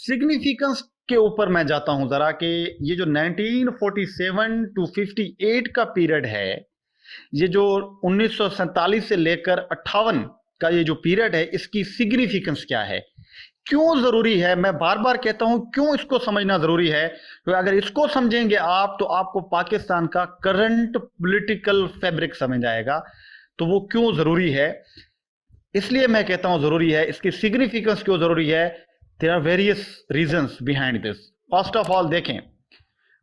Significance के ऊपर मैं जाता हूं जरा कि ये जो 1947 टू 58 का पीरियड है, ये जो 1947 से लेकर 58 का ये जो पीरियड है, इसकी सिग्निफिकेंस क्या है, क्यों जरूरी है। मैं बार बार कहता हूं क्यों इसको समझना जरूरी है, तो अगर इसको समझेंगे आप तो आपको पाकिस्तान का करंट पॉलिटिकल फैब्रिक समझ आएगा। तो वो क्यों जरूरी है, इसलिए मैं कहता हूं जरूरी है। इसकी सिग्निफिकेंस क्यों जरूरी है, there are various reasons behind this. First of all देखें,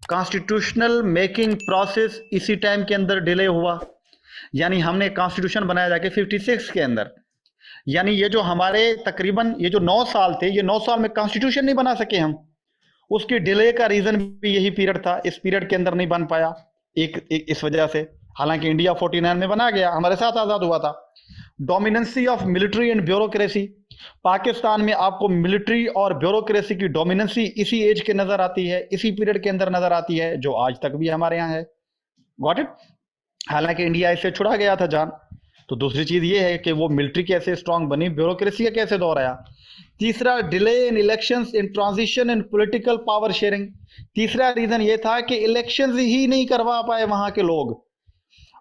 कॉन्स्टिट्यूशनल मेकिंग प्रोसेस इसी टाइम के अंदर डिले हुआ, यानी हमने कॉन्स्टिट्यूशन बनाया जाके 56 के अंदर, यानी ये जो हमारे तकरीबन ये जो 9 साल थे, ये 9 साल में कॉन्स्टिट्यूशन नहीं बना सके हम। उसकी डिले का रीजन भी यही पीरियड था, इस पीरियड के अंदर नहीं बन पाया एक इस वजह से। हालांकि इंडिया 49 में बना गया, हमारे साथ आजाद हुआ था। Dominancy of military and bureaucracy, Pakistan में आपको मिलिट्री और ब्यूरोक्रेसी की डोमिनेंसी इसी एज के नजर आती है, इसी पीरियड के अंदर नजर आती है, जो आज तक भी हमारे यहाँ है। Got it. हालांकि इंडिया इससे छुड़ा गया था जान। तो दूसरी चीज ये है कि वो मिलिट्री कैसे स्ट्रांग बनी, ब्यूरोक्रेसी का कैसे दौर आया। तीसरा, delay in elections in transition in political power sharing. तीसरा रीजन ये था कि इलेक्शंस ही नहीं करवा पाए वहां के लोग,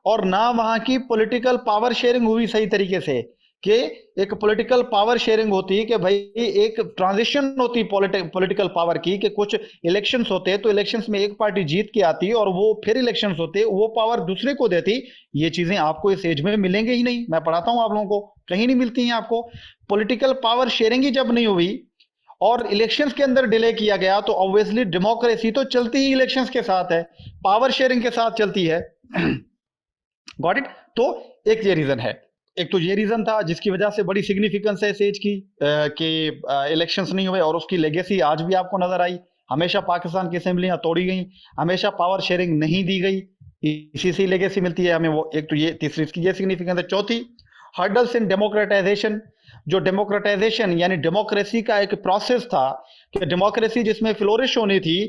और ना वहां की पॉलिटिकल पावर शेयरिंग हुई सही तरीके से। कि एक पॉलिटिकल पावर शेयरिंग होती कि भाई एक ट्रांजिशन होती पॉलिटिकल पावर की, कि कुछ इलेक्शंस होते तो इलेक्शंस में एक पार्टी जीत के आती और वो फिर इलेक्शंस होते, वो पावर दूसरे को देती। ये चीजें आपको इस एज में मिलेंगे ही नहीं, मैं पढ़ाता हूं आप लोगों को, कहीं नहीं मिलती हैं आपको। पॉलिटिकल पावर शेयरिंग ही जब नहीं हुई और इलेक्शंस के अंदर डिले किया गया, तो ऑब्वियसली डेमोक्रेसी तो चलती ही इलेक्शंस के साथ है, पावर शेयरिंग के साथ चलती है। Got it. तो एक ये रीजन है, एक तो ये रीजन था जिसकी वजह से बड़ी सिग्निफिकेंस है इस एज की, कि इलेक्शंस नहीं हुए, और उसकी लेगेसी आज भी आपको नजर आई। हमेशा पाकिस्तान की असेंबलियां तोड़ी गई, हमेशा पावर शेयरिंग नहीं दी गई, इसी से लेगेसी मिलती है हमें वो। एक तो ये तीसरी इसकी ये सिग्निफिकेंस है। चौथी, हर्डल्स इन डेमोक्रेटाइजेशन। जो डेमोक्रेटाइजेशन यानी डेमोक्रेसी का एक प्रोसेस था, कि डेमोक्रेसी जिसमें फ्लोरिश होनी थी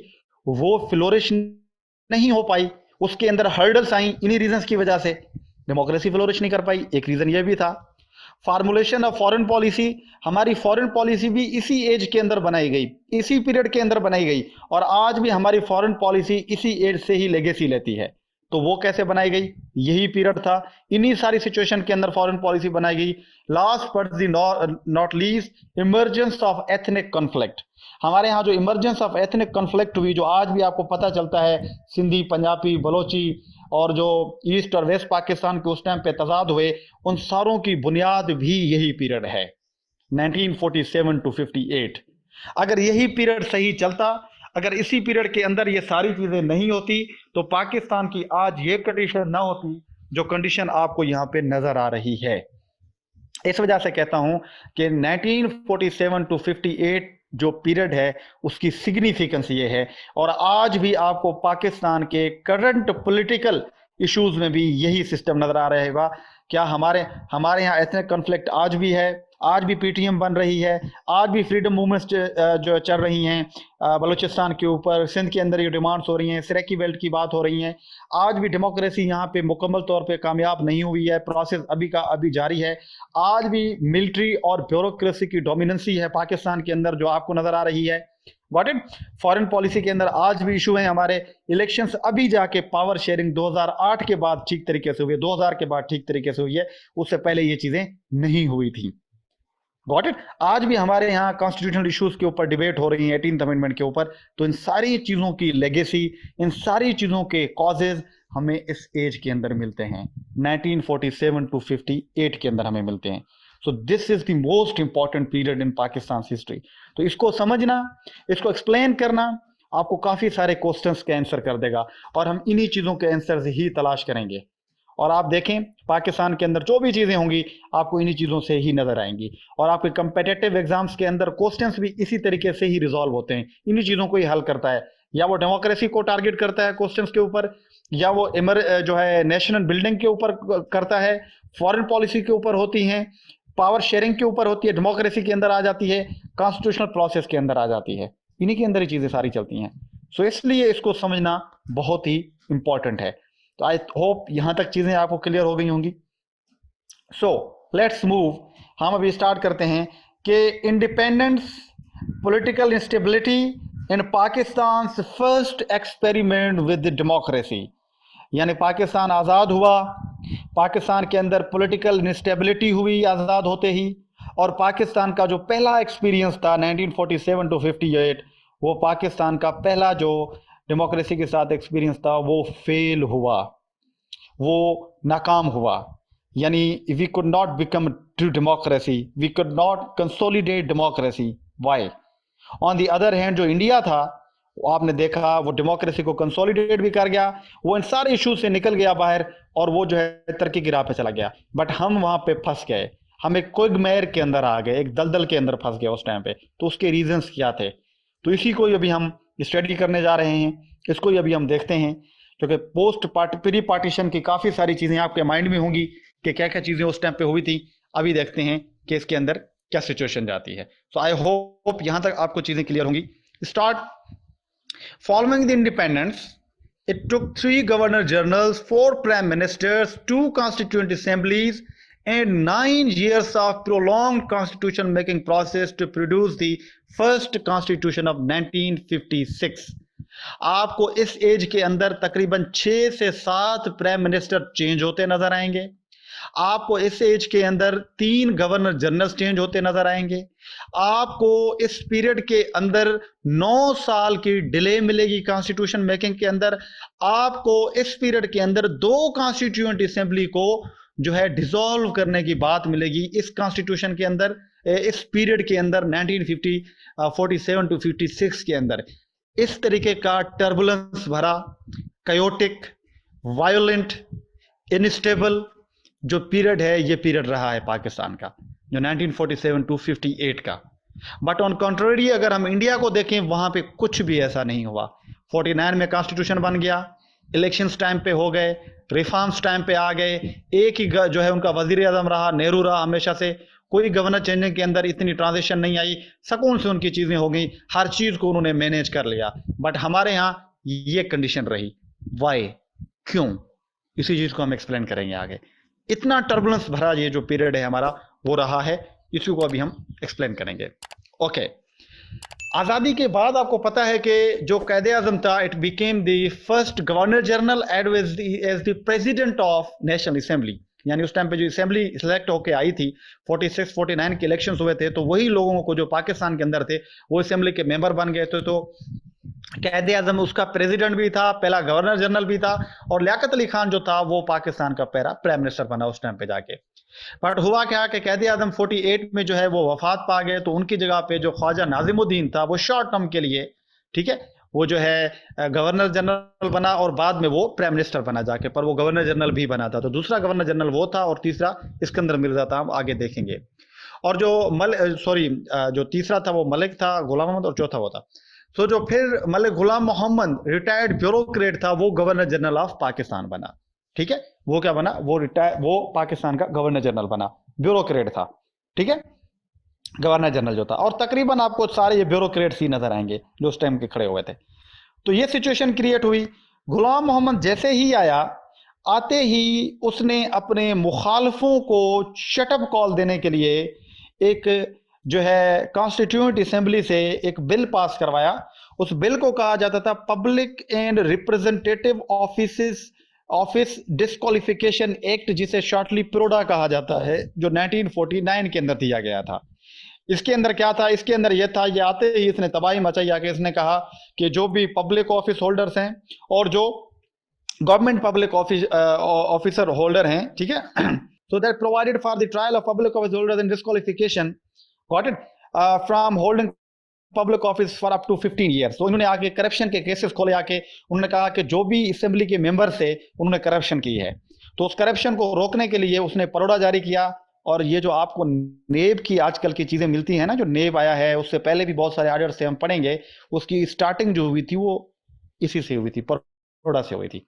वो फ्लोरिश नहीं हो पाई, उसके अंदर हर्डल्स आई, इन्हीं रीजंस की वजह से डेमोक्रेसी फ्लोरिश नहीं कर पाई। एक रीजन ये भी था। फार्मुलेशन ऑफ फॉरेन पॉलिसी, हमारी फॉरेन पॉलिसी भी इसी एज के अंदर बनाई गई, इसी पीरियड के अंदर बनाई गई, और आज भी हमारी फॉरेन पॉलिसी इसी एज से ही लेगेसी लेती है। तो वो कैसे बनाई गई, यही पीरियड था, इन्हीं सारी सिचुएशन के अंदर फॉरेन पॉलिसी बनाई गई। Last but the not least, emergence of ethnic conflict. हमारे यहाँ जो इमरजेंस ऑफ एथनिक कॉन्फ्लिक्ट हुई, जो आज भी आपको पता चलता है, सिंधी, पंजाबी, बलोची, और जो ईस्ट और वेस्ट पाकिस्तान के उस टाइम पे तजाद हुए, उन सारों की बुनियाद भी यही पीरियड है, 1947 टू 58। अगर यही पीरियड सही चलता, अगर इसी पीरियड के अंदर ये सारी चीजें नहीं होती, तो पाकिस्तान की आज ये कंडीशन ना होती जो कंडीशन आपको यहाँ पे नजर आ रही है। इस वजह से कहता हूं कि 1947 टू 58 जो पीरियड है उसकी सिग्निफिकेंस ये है, और आज भी आपको पाकिस्तान के करंट पॉलिटिकल इश्यूज में भी यही सिस्टम नजर आ रहेगा। क्या हमारे हमारे यहाँ एथनिक कॉन्फ्लिक्ट आज भी है, आज भी पीटीएम बन रही है, आज भी फ्रीडम मूवमेंट्स जो चल रही हैं बलूचिस्तान के ऊपर, सिंध के अंदर ये डिमांड्स हो रही हैं, सिरेकी बेल्ट की बात हो रही हैं। आज भी डेमोक्रेसी यहाँ पे मुकम्मल तौर पे कामयाब नहीं हुई है, प्रोसेस अभी का अभी जारी है। आज भी मिलिट्री और ब्यूरोक्रेसी की डोमिनेंसी है पाकिस्तान के अंदर, जो आपको नजर आ रही है। Got it. फॉरेन पॉलिसी के अंदर आज भी इशू है हमारे। इलेक्शंस अभी जाके पावर शेयरिंग 2008 के बाद ठीक तरीके से हुई है, 2000 के बाद ठीक तरीके से हुई है, उससे पहले ये चीजें नहीं हुई थी। Got it. आज भी हमारे यहाँ कॉन्स्टिट्यूशनल इश्यूज के ऊपर डिबेट हो रही है, 18th अमेंडमेंट के ऊपर। तो इन सारी चीजों की लेगेसी, इन सारी चीजों के कॉजेज हमें इस एज के अंदर मिलते हैं, 1947 टू 58 के अंदर हमें मिलते हैं। So this is the most important period in Pakistan history. तो इसको समझना, इसको एक्सप्लेन करना आपको काफी सारे क्वेश्चंस के आंसर कर देगा, और हम इन्हीं चीजों के आंसर ही तलाश करेंगे। और आप देखें पाकिस्तान के अंदर जो भी चीजें होंगी आपको इन्हीं चीजों से ही नजर आएंगी, और आपके कंपेटिटिव एग्जाम्स के अंदर क्वेश्चंस भी इसी तरीके से ही रिजॉल्व होते हैं, इन्हीं चीजों को ही हल करता है। या वो डेमोक्रेसी को टारगेट करता है क्वेश्चंस के ऊपर, या वो जो है नेशनल बिल्डिंग के ऊपर करता है, फॉरेन पॉलिसी के ऊपर होती हैं, पावर शेयरिंग के ऊपर होती है, डेमोक्रेसी के अंदर आ जाती है, कॉन्स्टिट्यूशनल प्रोसेस के अंदर आ जाती है, इन्हीं के अंदर ही चीजें सारी चलती हैं। सो इसलिए इसको समझना बहुत ही इंपॉर्टेंट है। तो आई होप यहां तक चीजें आपको क्लियर हो गई होंगी। सो लेट्स मूव, हम अभी स्टार्ट करते हैं कि independence political instability in Pakistan's first experiment with the democracy. यानी पाकिस्तान आज़ाद हुआ, पाकिस्तान के अंदर पॉलिटिकल इंस्टेबिलिटी हुई आज़ाद होते ही, और पाकिस्तान का जो पहला एक्सपीरियंस था 1947 टू 58, वो पाकिस्तान का पहला जो डेमोक्रेसी के साथ एक्सपीरियंस था वो फेल हुआ, वो नाकाम हुआ। यानी we could not become true democracy, we could not consolidate democracy. Why? On the other hand जो इंडिया था, आपने देखा वो डेमोक्रेसी को कंसोलिडेट भी कर गया, वो इन सारे इश्यूज से निकल गया बाहर, और वो जो है तरक्की की राह पे चला गया। बट हम वहां पे फंस गए, हम एक क्विगमेयर के अंदर आ गए, एक दलदल के अंदर फंस गए उस टाइम पे। तो उसके रीजंस क्या थे, तो इसी को अभी हम स्टडी करने जा रहे हैं, इसको अभी हम देखते हैं। क्योंकि प्री पार्टीशन की काफ़ी सारी चीज़ें आपके माइंड में होंगी कि क्या क्या चीज़ें उस टाइम पे हुई थी। अभी देखते हैं कि इसके अंदर क्या सिचुएशन जाती है। सो आई होप यहाँ तक आपको चीज़ें क्लियर होंगी। Start. Following the independence, it took 3 governor generals, 4 prime ministers, 2 constituent assemblies, and 9 years of prolonged constitution making process to produce the first constitution of 1956. आपको इस एज के अंदर तकरीबन 6 से 7 प्राइम मिनिस्टर चेंज होते नजर आएंगे। आपको इस एज के अंदर 3 गवर्नर जनरल चेंज होते नजर आएंगे। आपको इस पीरियड के अंदर 9 साल की डिले मिलेगी कॉन्स्टिट्यूशन मेकिंग के अंदर। आपको इस पीरियड के अंदर 2 कॉन्स्टिट्यूएंट असेंबली को जो है डिसॉल्व करने की बात मिलेगी इस कॉन्स्टिट्यूशन के अंदर, इस पीरियड के अंदर 1947 टू 56 के अंदर। इस तरीके का टर्बुलेंस भरा, कायोटिक, वायोलेंट, इनस्टेबल जो पीरियड है, ये पीरियड रहा है पाकिस्तान का, जो 1947 टू 58 का। बट ऑन कंट्रोरी अगर हम इंडिया को देखें, वहां पे कुछ भी ऐसा नहीं हुआ। 49 में कॉन्स्टिट्यूशन बन गया, इलेक्शंस टाइम पे हो गए, रिफॉर्म्स टाइम पे आ गए, एक ही जो है उनका वजीर आजम रहा, नेहरू रहा हमेशा से। कोई गवर्नर चेंजिंग के अंदर इतनी ट्रांजिशन नहीं आई, सुकून से उनकी चीज़ें हो गई, हर चीज़ को उन्होंने मैनेज कर लिया। बट हमारे यहाँ ये कंडीशन रही। वाई? क्यों? इसी चीज़ को हम एक्सप्लेन करेंगे आगे। इतना टर्बुलेंस भरा ये जो पीरियड है हमारा वो रहा है, इसी को अभी हम एक्सप्लेन करेंगे। ओके। आज़ादी के बाद आपको पता है कि जो कैद आज़म था, it became the first governor general as the president of national assembly. यानी उस टाइम पे जो असेंबली सिलेक्ट होके आई थी, 46-49 के इलेक्शंस हुए थे, तो वही लोगों को जो पाकिस्तान के अंदर थे वो असेंबली के मेंबर बन गए थे। तो कैद आज़म उसका प्रेसिडेंट भी था, पहला गवर्नर जनरल भी था, और लियाकत अली खान जो था वो पाकिस्तान का पहला प्राइम मिनिस्टर बना उस टाइम पे जाके। बट हुआ क्या कि कैद आज़म 48 में जो है वो वफात पा गए, तो उनकी जगह पे जो ख्वाजा नाजिमुद्दीन था वो शॉर्ट टर्म के लिए, ठीक है, वो जो है गवर्नर जनरल बना और बाद में वो प्राइम मिनिस्टर बना जाके, पर वो गवर्नर जनरल भी बना था। तो दूसरा गवर्नर जनरल वो था और तीसरा इस्कंदर मिर्जा था, हम आगे देखेंगे। और जो तीसरा था वो मलिक था, गुलाम मोहम्मद, और चौथा वो था। तो जो फिर मलिक गुलाम मोहम्मद रिटायर्ड ब्यूरोक्रेट था, वो गवर्नर जनरल ऑफ पाकिस्तान बना। ठीक है, वो क्या बना? वो पाकिस्तान का गवर्नर जनरल बना, ब्यूरोक्रेट था। ठीक है, गवर्नर जनरल जो था। और तकरीबन आपको सारे ये ब्यूरोक्रेट्स ही नजर आएंगे जो उस टाइम के खड़े हुए थे। तो ये सिचुएशन क्रिएट हुई। गुलाम मोहम्मद जैसे ही आया, आते ही उसने अपने मुखालफों को शटअप कॉल देने के लिए एक जो है कॉन्स्टिट्यूएंट असेंबली से एक बिल पास करवाया। उस बिल को कहा जाता था public and representative office disqualification act, जिसे शॉर्टली प्रोडा कहा जाता है, जो 1949 के अंदर दिया गया था। इसके अंदर क्या था? इसके अंदर यह था, ये आते ही इसने तबाही मचाई आके इसने कहा कि जो भी पब्लिक ऑफिस होल्डर्स हैं और जो गवर्नमेंट पब्लिक ऑफिसर होल्डर हैं, ठीक है, so that provided for the trial of public office holders and disqualification, got it, from holding public office for up to 15 years. तो इन्होंने आके करप्शन के केसेस खोले, आके उन्होंने कहा कि जो भी असेंबली के मेंबर थे उन्होंने करप्शन की है, तो उस करप्शन को रोकने के लिए उसने परोड़ा जारी किया। और ये जो आपको नेब की आजकल की चीज़ें मिलती हैं ना, जो नेब आया है, उससे पहले भी बहुत सारे आर्डर से हम पढ़ेंगे, उसकी स्टार्टिंग जो हुई थी वो इसी से हुई थी, परोड़ा से हुई थी।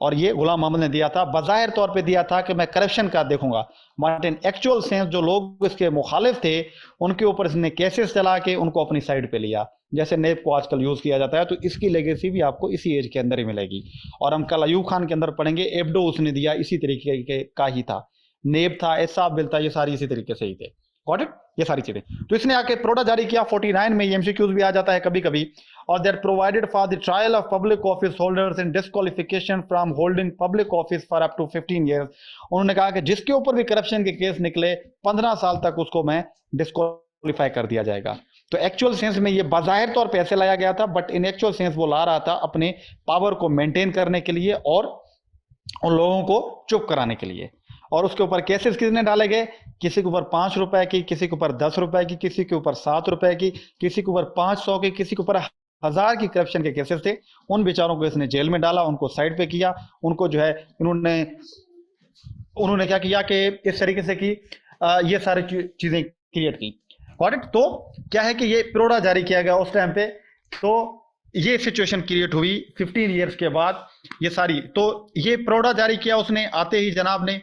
और ये गुलाम मोहम्मद ने दिया था, बज़ाहिर तौर पे दिया था कि मैं करप्शन का देखूंगा, बट इन एक्चुअल सेंस जो लोग इसके मुखालिफ थे उनके ऊपर इसने केसेस चला के उनको अपनी साइड पे लिया, जैसे नेब को आजकल यूज़ किया जाता है। तो इसकी लेगेसी भी आपको इसी एज के अंदर ही मिलेगी। और हम कल अयूब खान के अंदर पढ़ेंगे, एबडो उसने दिया इसी तरीके का ही था, नेब था, एसाब बिल था, ये सारी इसी तरीके से ही थे। गॉट इट, ये सारी चीजें। तो इसने आके प्रोडा जारी किया 49 में, एमसीक्यूज भी आ जाता है कभी कभी। और that provided for the trial of public office holders in disqualification from holding public office for up to 15 years. उन्होंने कहा कि जिसके ऊपर भी करप्शन के केस निकले 15 साल तक उसको मैं डिस्क्वालीफाई कर दिया जाएगा। तो एक्चुअल सेंस में ये बाज़ाहिर तौर पे ऐसे लाया गया था, बट इन एक्चुअल सेंस वो ला रहा था अपने पावर को मेंटेन करने के लिए और उन लोगों को चुप कराने के लिए। और उसके ऊपर केसेस कितने डाले गए, किसी के ऊपर 5 रुपए की, किसी के ऊपर 10 रुपए की, किसी के ऊपर 7 रुपए की, किसी के ऊपर 500 की, किसी के ऊपर 1000 की करप्शन के केसेस थे। उन बेचारों को इसने जेल में डाला, उनको साइड पे किया, उनको जो है उन्होंने क्या किया कि इस तरीके से की ये सारी चीजें क्रिएट की। Got it. तो क्या है कि ये प्रोडा जारी किया गया उस टाइम पे, तो ये सिचुएशन क्रिएट हुई 15 ईयर्स के बाद ये सारी। तो ये प्रोडा जारी किया उसने आते ही जनाब ने।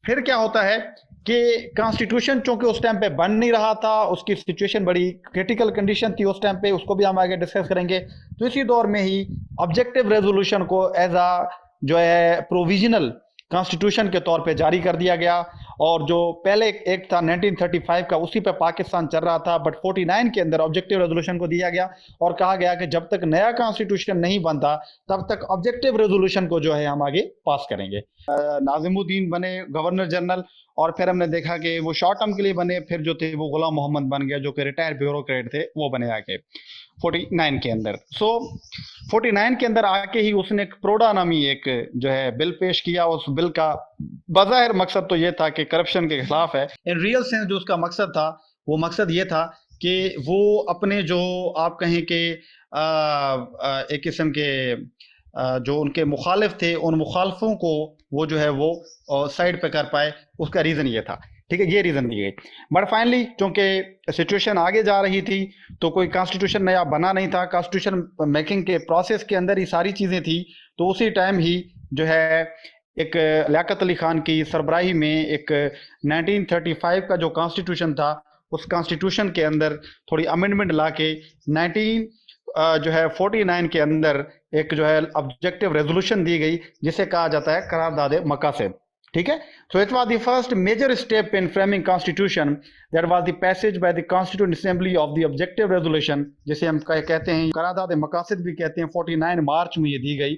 फिर क्या होता है कि कॉन्स्टिट्यूशन चूंकि उस टाइम पे बन नहीं रहा था, उसकी सिचुएशन बड़ी क्रिटिकल कंडीशन थी उस टाइम पे, उसको भी हम आगे डिस्कस करेंगे। तो इसी दौर में ही ऑब्जेक्टिव रेजोल्यूशन को एज अ जो है प्रोविजनल कॉन्स्टिट्यूशन के तौर पे जारी कर दिया गया। और जो पहले एक्ट था 1935 का, उसी पे पाकिस्तान चल रहा था, बट 49 के अंदर ऑब्जेक्टिव रेजोल्यूशन को दिया गया और कहा गया कि जब तक नया कॉन्स्टिट्यूशन नहीं बनता तब तक ऑब्जेक्टिव रेजोल्यूशन को जो है हम आगे पास करेंगे। नाजिमुद्दीन बने गवर्नर जनरल, और फिर हमने देखा कि वो शॉर्ट टर्म के लिए बने, फिर जो थे वो गुलाम मोहम्मद बन गया जो कि रिटायर्ड ब्यूरोक्रेट थे, वो बने आके 49 के अंदर। सो 49 के अंदर आके ही उसने एक प्रोडा नामी एक जो है बिल पेश किया। उस बिल का बज़ाहिर मकसद तो ये था कि करप्शन के खिलाफ है। इन रियल सेंस जो उसका मकसद था, वो मकसद ये था कि वो अपने जो आप कहें कि एक किस्म के जो उनके मुखालिफ थे, उन मुखालफों को वो जो है वो साइड पे कर पाए, उसका रीज़न ये था। ठीक है, ये रीज़न दी गई। बट फाइनली चूंकि सिचुएशन आगे जा रही थी तो कोई कॉन्स्टिट्यूशन नया बना नहीं था, कॉन्स्टिट्यूशन मेकिंग के प्रोसेस के अंदर ही सारी चीज़ें थी। तो उसी टाइम ही जो है एक लियाकत अली खान की सरबराही में एक 1935 का जो कॉन्स्टिट्यूशन था, उस कॉन्स्टिट्यूशन के अंदर थोड़ी अमेंडमेंट ला के 49 के अंदर एक जो है ऑब्जेक्टिव रेजोल्यूशन दी गई, जिसे कहा जाता है करारदाद मकासद। ठीक है। So it was the first major step in framing constitution, that was the passage by the constituent assembly of the objective resolution, जिसे हम कहते हैं करारदाद मकासद भी कहते हैं। 49 मार्च में ये दी गई,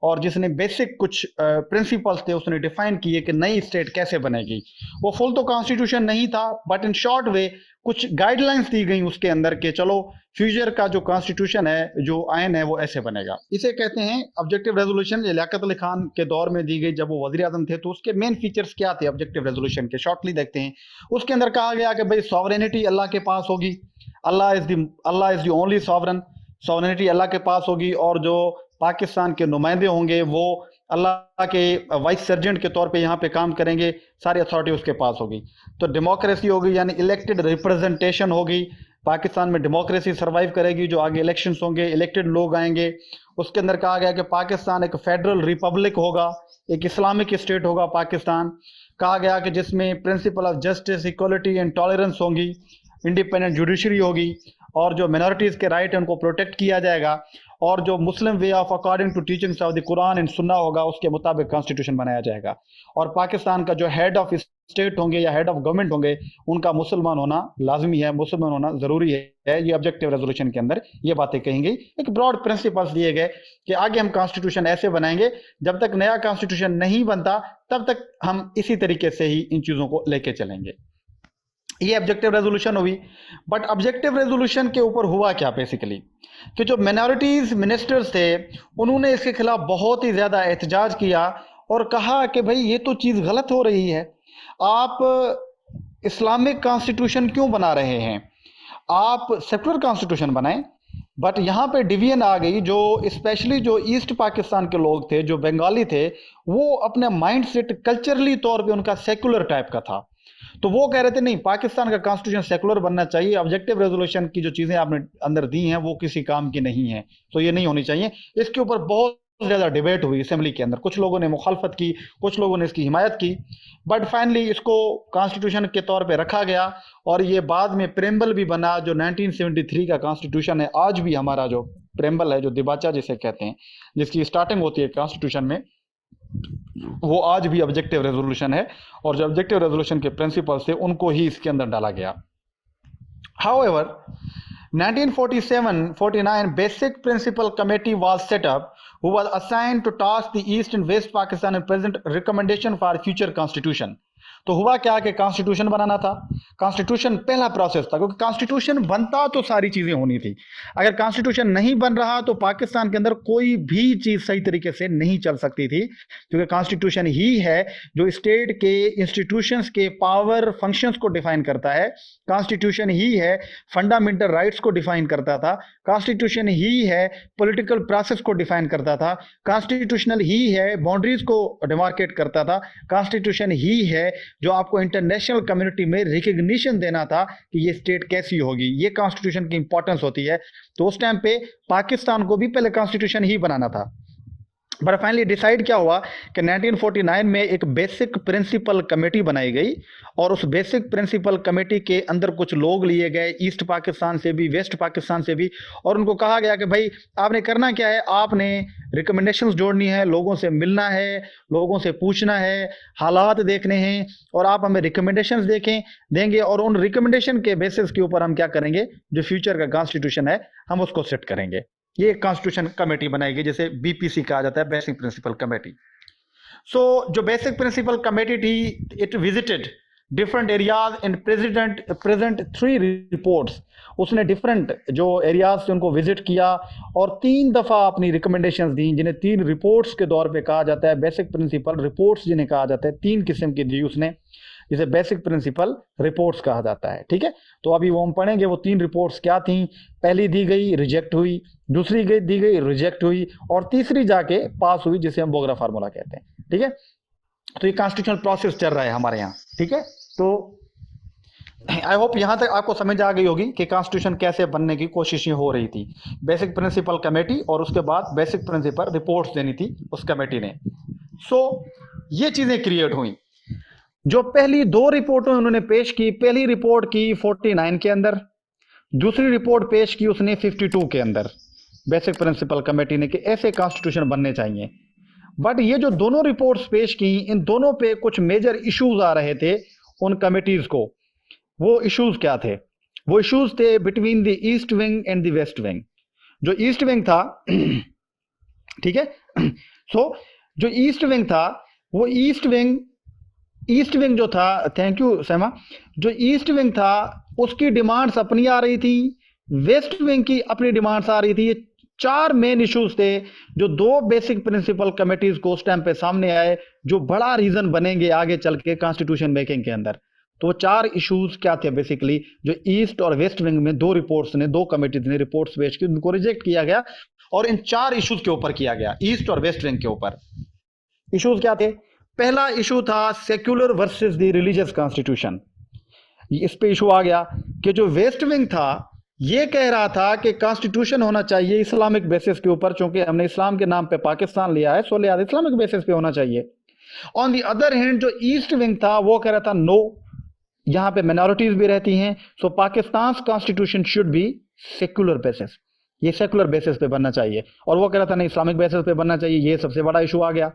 और जिसने बेसिक कुछ प्रिंसिपल्स थे उसने डिफाइन किए कि नई स्टेट कैसे बनेगी। वो फुल तो कॉन्स्टिट्यूशन नहीं था, बट इन शॉर्ट वे कुछ गाइडलाइंस दी गई उसके अंदर कि चलो फ्यूचर का जो कॉन्स्टिट्यूशन है, जो आयन है, वो ऐसे बनेगा। इसे कहते हैं ऑब्जेक्टिव रेजोल्यूशन। ये लियाकत अली खान के दौर में दी गई जब वो वजीर आजम थे। तो उसके मेन फीचर्स क्या थे ऑब्जेक्टिव रेजोल्यूशन के, शॉर्टली देखते हैं। उसके अंदर कहा गया कि भाई सॉवरेनिटी अल्लाह के पास होगी, Allah is the only sovereign, sovereignty अल्लाह के पास होगी, और जो पाकिस्तान के नुमाइंदे होंगे वो अल्लाह के वाइस सर्जेंट के तौर पे यहाँ पे काम करेंगे, सारी अथॉरिटी उसके पास होगी। तो डेमोक्रेसी होगी, यानी इलेक्टेड रिप्रेजेंटेशन होगी। पाकिस्तान में डेमोक्रेसी सर्वाइव करेगी, जो आगे इलेक्शंस होंगे, इलेक्टेड लोग आएंगे। उसके अंदर कहा गया कि पाकिस्तान एक फेडरल रिपब्लिक होगा, एक इस्लामिक स्टेट होगा पाकिस्तान। कहा गया कि जिसमें principle of justice, equality and tolerance होंगी, इंडिपेंडेंट जुडिशरी होगी, और जो मिनॉरिटीज़ के राइट है उनको प्रोटेक्ट किया जाएगा, और जो Muslim way of according to teachings of the Quran and Sunnah होगा, उसके मुताबिक कॉन्स्टिट्यूशन बनाया जाएगा। और पाकिस्तान का जो हेड ऑफ स्टेट होंगे या हेड ऑफ गवर्नमेंट होंगे, उनका मुसलमान होना लाजमी है, मुसलमान होना ज़रूरी है। ये ऑब्जेक्टिव रेजोल्यूशन के अंदर ये बातें कही गई। एक ब्रॉड प्रिंसिपल्स दिए गए कि आगे हम कॉन्स्टिट्यूशन ऐसे बनाएंगे, जब तक नया कॉन्स्टिट्यूशन नहीं बनता तब तक हम इसी तरीके से ही इन चीज़ों को लेके चलेंगे। ये ऑब्जेक्टिव रेजोल्यूशन हुई। बट ऑब्जेक्टिव रेजोल्यूशन के ऊपर हुआ क्या बेसिकली, कि जो मिनॉरिटीज़ मिनिस्टर्स थे उन्होंने इसके खिलाफ बहुत ही ज़्यादा एहतजाज किया और कहा कि भाई ये तो चीज़ गलत हो रही है, आप इस्लामिक कॉन्स्टिट्यूशन क्यों बना रहे हैं, आप सेकुलर कॉन्स्टिट्यूशन बनाएं। बट यहाँ पे डिवीजन आ गई, जो स्पेशली जो ईस्ट पाकिस्तान के लोग थे, जो बंगाली थे, वो अपने माइंड सेट कल्चरली तौर पे उनका सेकुलर टाइप का था। तो वो कह रहे थे नहीं, पाकिस्तान का कॉन्स्टिट्यूशन सेकुलर बनना चाहिए, ऑब्जेक्टिव रेजोल्यूशन की जो चीज़ें आपने अंदर दी हैं वो किसी काम की नहीं है, तो ये नहीं होनी चाहिए। इसके ऊपर बहुत ज़्यादा डिबेट हुई असेंबली के अंदर, कुछ लोगों ने मुखालफत की, कुछ लोगों ने इसकी हिमायत की। बट फाइनली इसको कॉन्स्टिट्यूशन के तौर पे रखा गया, और ये बाद में प्रेम्बल भी बना, जो 1973 का कॉन्स्टिट्यूशन है। आज भी हमारा जो प्रेम्बल है, जो दिबाचा जिसे कहते हैं, जिसकी स्टार्टिंग होती है कॉन्स्टिट्यूशन में, वो आज भी ऑब्जेक्टिव रेजोल्यूशन है, और जो ऑब्जेक्टिव रेजोल्यूशन के प्रिंसिपल्स थे उनको ही इसके अंदर डाला गया। However, 1947-49 Basic Principle Committee was set up, who was assigned to task the East and West Pakistan and present recommendation for future constitution. तो हुआ क्या कि कॉन्स्टिट्यूशन बनाना था। कॉन्स्टिट्यूशन पहला प्रोसेस था, क्योंकि कॉन्स्टिट्यूशन बनता तो सारी चीजें होनी थी। अगर कॉन्स्टिट्यूशन नहीं बन रहा तो पाकिस्तान के अंदर कोई भी चीज सही तरीके से नहीं चल सकती थी, क्योंकि कॉन्स्टिट्यूशन ही है जो स्टेट के इंस्टीट्यूशंस के पावर फंक्शंस को डिफाइन करता है। कॉन्स्टिट्यूशन ही है फंडामेंटल राइट्स को डिफाइन करता था। कॉन्स्टिट्यूशन ही है पॉलिटिकल प्रोसेस को डिफाइन करता था। कॉन्स्टिट्यूशनल ही है बाउंड्रीज को डिमार्केट करता था। कॉन्स्टिट्यूशन ही है जो आपको इंटरनेशनल कम्युनिटी में रिकग्निशन देना था कि ये स्टेट कैसी होगी। ये कॉन्स्टिट्यूशन की इंपॉर्टेंस होती है। तो उस टाइम पे पाकिस्तान को भी पहले कॉन्स्टिट्यूशन ही बनाना था। बट फाइनली डिसाइड क्या हुआ कि 1949 में एक बेसिक प्रिंसिपल कमेटी बनाई गई, और उस बेसिक प्रिंसिपल कमेटी के अंदर कुछ लोग लिए गए ईस्ट पाकिस्तान से भी, वेस्ट पाकिस्तान से भी, और उनको कहा गया कि भाई आपने करना क्या है, आपने रिकमेंडेशंस जोड़नी है, लोगों से मिलना है, लोगों से पूछना है, हालात देखने हैं, और आप हमें रिकमेंडेशंस देंगे, और उन रिकमेंडेशन के बेसिस के ऊपर हम क्या करेंगे, जो फ्यूचर का कॉन्स्टिट्यूशन है हम उसको सेट करेंगे। ये कॉन्स्टिट्यूशन कमेटी बनाई गई, जैसे बीपीसी कहा जाता है, बेसिक प्रिंसिपल कमेटी। सो जो बेसिक प्रिंसिपल कमेटी थी, it visited different areas in present 3 reports. उसने डिफरेंट जो एरियाज थे उनको विजिट किया और 3 दफ़ा अपनी रिकमेंडेशंस दी, जिन्हें 3 रिपोर्ट्स के तौर पे कहा जाता है। बेसिक प्रिंसिपल रिपोर्ट्स जिन्हें कहा जाता है, 3 किस्म की दी उसने, जिसे बेसिक प्रिंसिपल रिपोर्ट्स कहा जाता है। ठीक है, तो अभी वो हम पढ़ेंगे वो 3 रिपोर्ट्स क्या थी। पहली दी गई, रिजेक्ट हुई, दूसरी दी गई, रिजेक्ट हुई, और तीसरी जाके पास हुई, जिसे हम बोगरा फार्मूला कहते हैं। ठीक है, तो ये कॉन्स्टिट्यूशनल प्रोसेस चल रहा है हमारे यहाँ। ठीक है, तो आई होप यहां तक आपको समझ आ गई होगी कि कॉन्स्टिट्यूशन कैसे बनने की कोशिशें हो रही थी। बेसिक प्रिंसिपल कमेटी और उसके बाद बेसिक प्रिंसिपल रिपोर्ट्स देनी थी उस कमेटी ने। सो ये चीजें क्रिएट हुई। जो पहली 2 रिपोर्टें उन्होंने पेश की, पहली रिपोर्ट की 49 के अंदर, दूसरी रिपोर्ट पेश की उसने 52 के अंदर, बेसिक प्रिंसिपल कमेटी ने, कि ऐसे कॉन्स्टिट्यूशन बनने चाहिए। बट ये जो दोनों रिपोर्ट्स पेश की, इन दोनों पे कुछ मेजर इश्यूज आ रहे थे उन कमिटीज को। वो इश्यूज क्या थे? वो इश्यूज थे between the east wing and the west wing. जो ईस्ट विंग था ठीक है, सो जो ईस्ट विंग था, वो ईस्ट विंग जो था, थैंक यू सैमा, जो ईस्ट विंग था उसकी डिमांड्स अपनी आ रही थी, वेस्ट विंग की अपनी डिमांड्स आ रही थी। ये 4 मेन इश्यूज थे जो 2 बेसिक प्रिंसिपल कमेटीज को उस टाइम पे सामने आए, जो बड़ा रीजन बनेंगे आगे चल के कॉन्स्टिट्यूशन मेकिंग के अंदर। तो 4 इश्यूज क्या थे बेसिकली, जो ईस्ट और वेस्ट विंग में 2 रिपोर्ट्स ने, 2 कमेटीज ने रिपोर्ट्स पेश की, उनको रिजेक्ट किया गया, और इन 4 इश्यूज के ऊपर किया गया, ईस्ट और वेस्ट विंग के ऊपर। इश्यूज क्या थे? पहला इशू था secular versus the religious constitution. इस पे इशू आ गया कि जो वेस्ट विंग था ये कह रहा था कि कॉन्स्टिट्यूशन होना चाहिए इस्लामिक बेसिस के ऊपर, क्योंकि हमने इस्लाम के नाम पे पाकिस्तान लिया है, सो लिहाजा इस्लामिक बेसिस पे होना चाहिए। ऑन दी अदर हैंड जो ईस्ट विंग था वो कह रहा था नो, यहां पे माइनॉरिटीज भी रहती हैं, so Pakistan constitution should be secular basis, ये सेक्युलर बेसिस पे बनना चाहिए। और वो कह रहा था नहीं, इस्लामिक बेसिस पे बनना चाहिए। ये सबसे बड़ा इशू आ गया,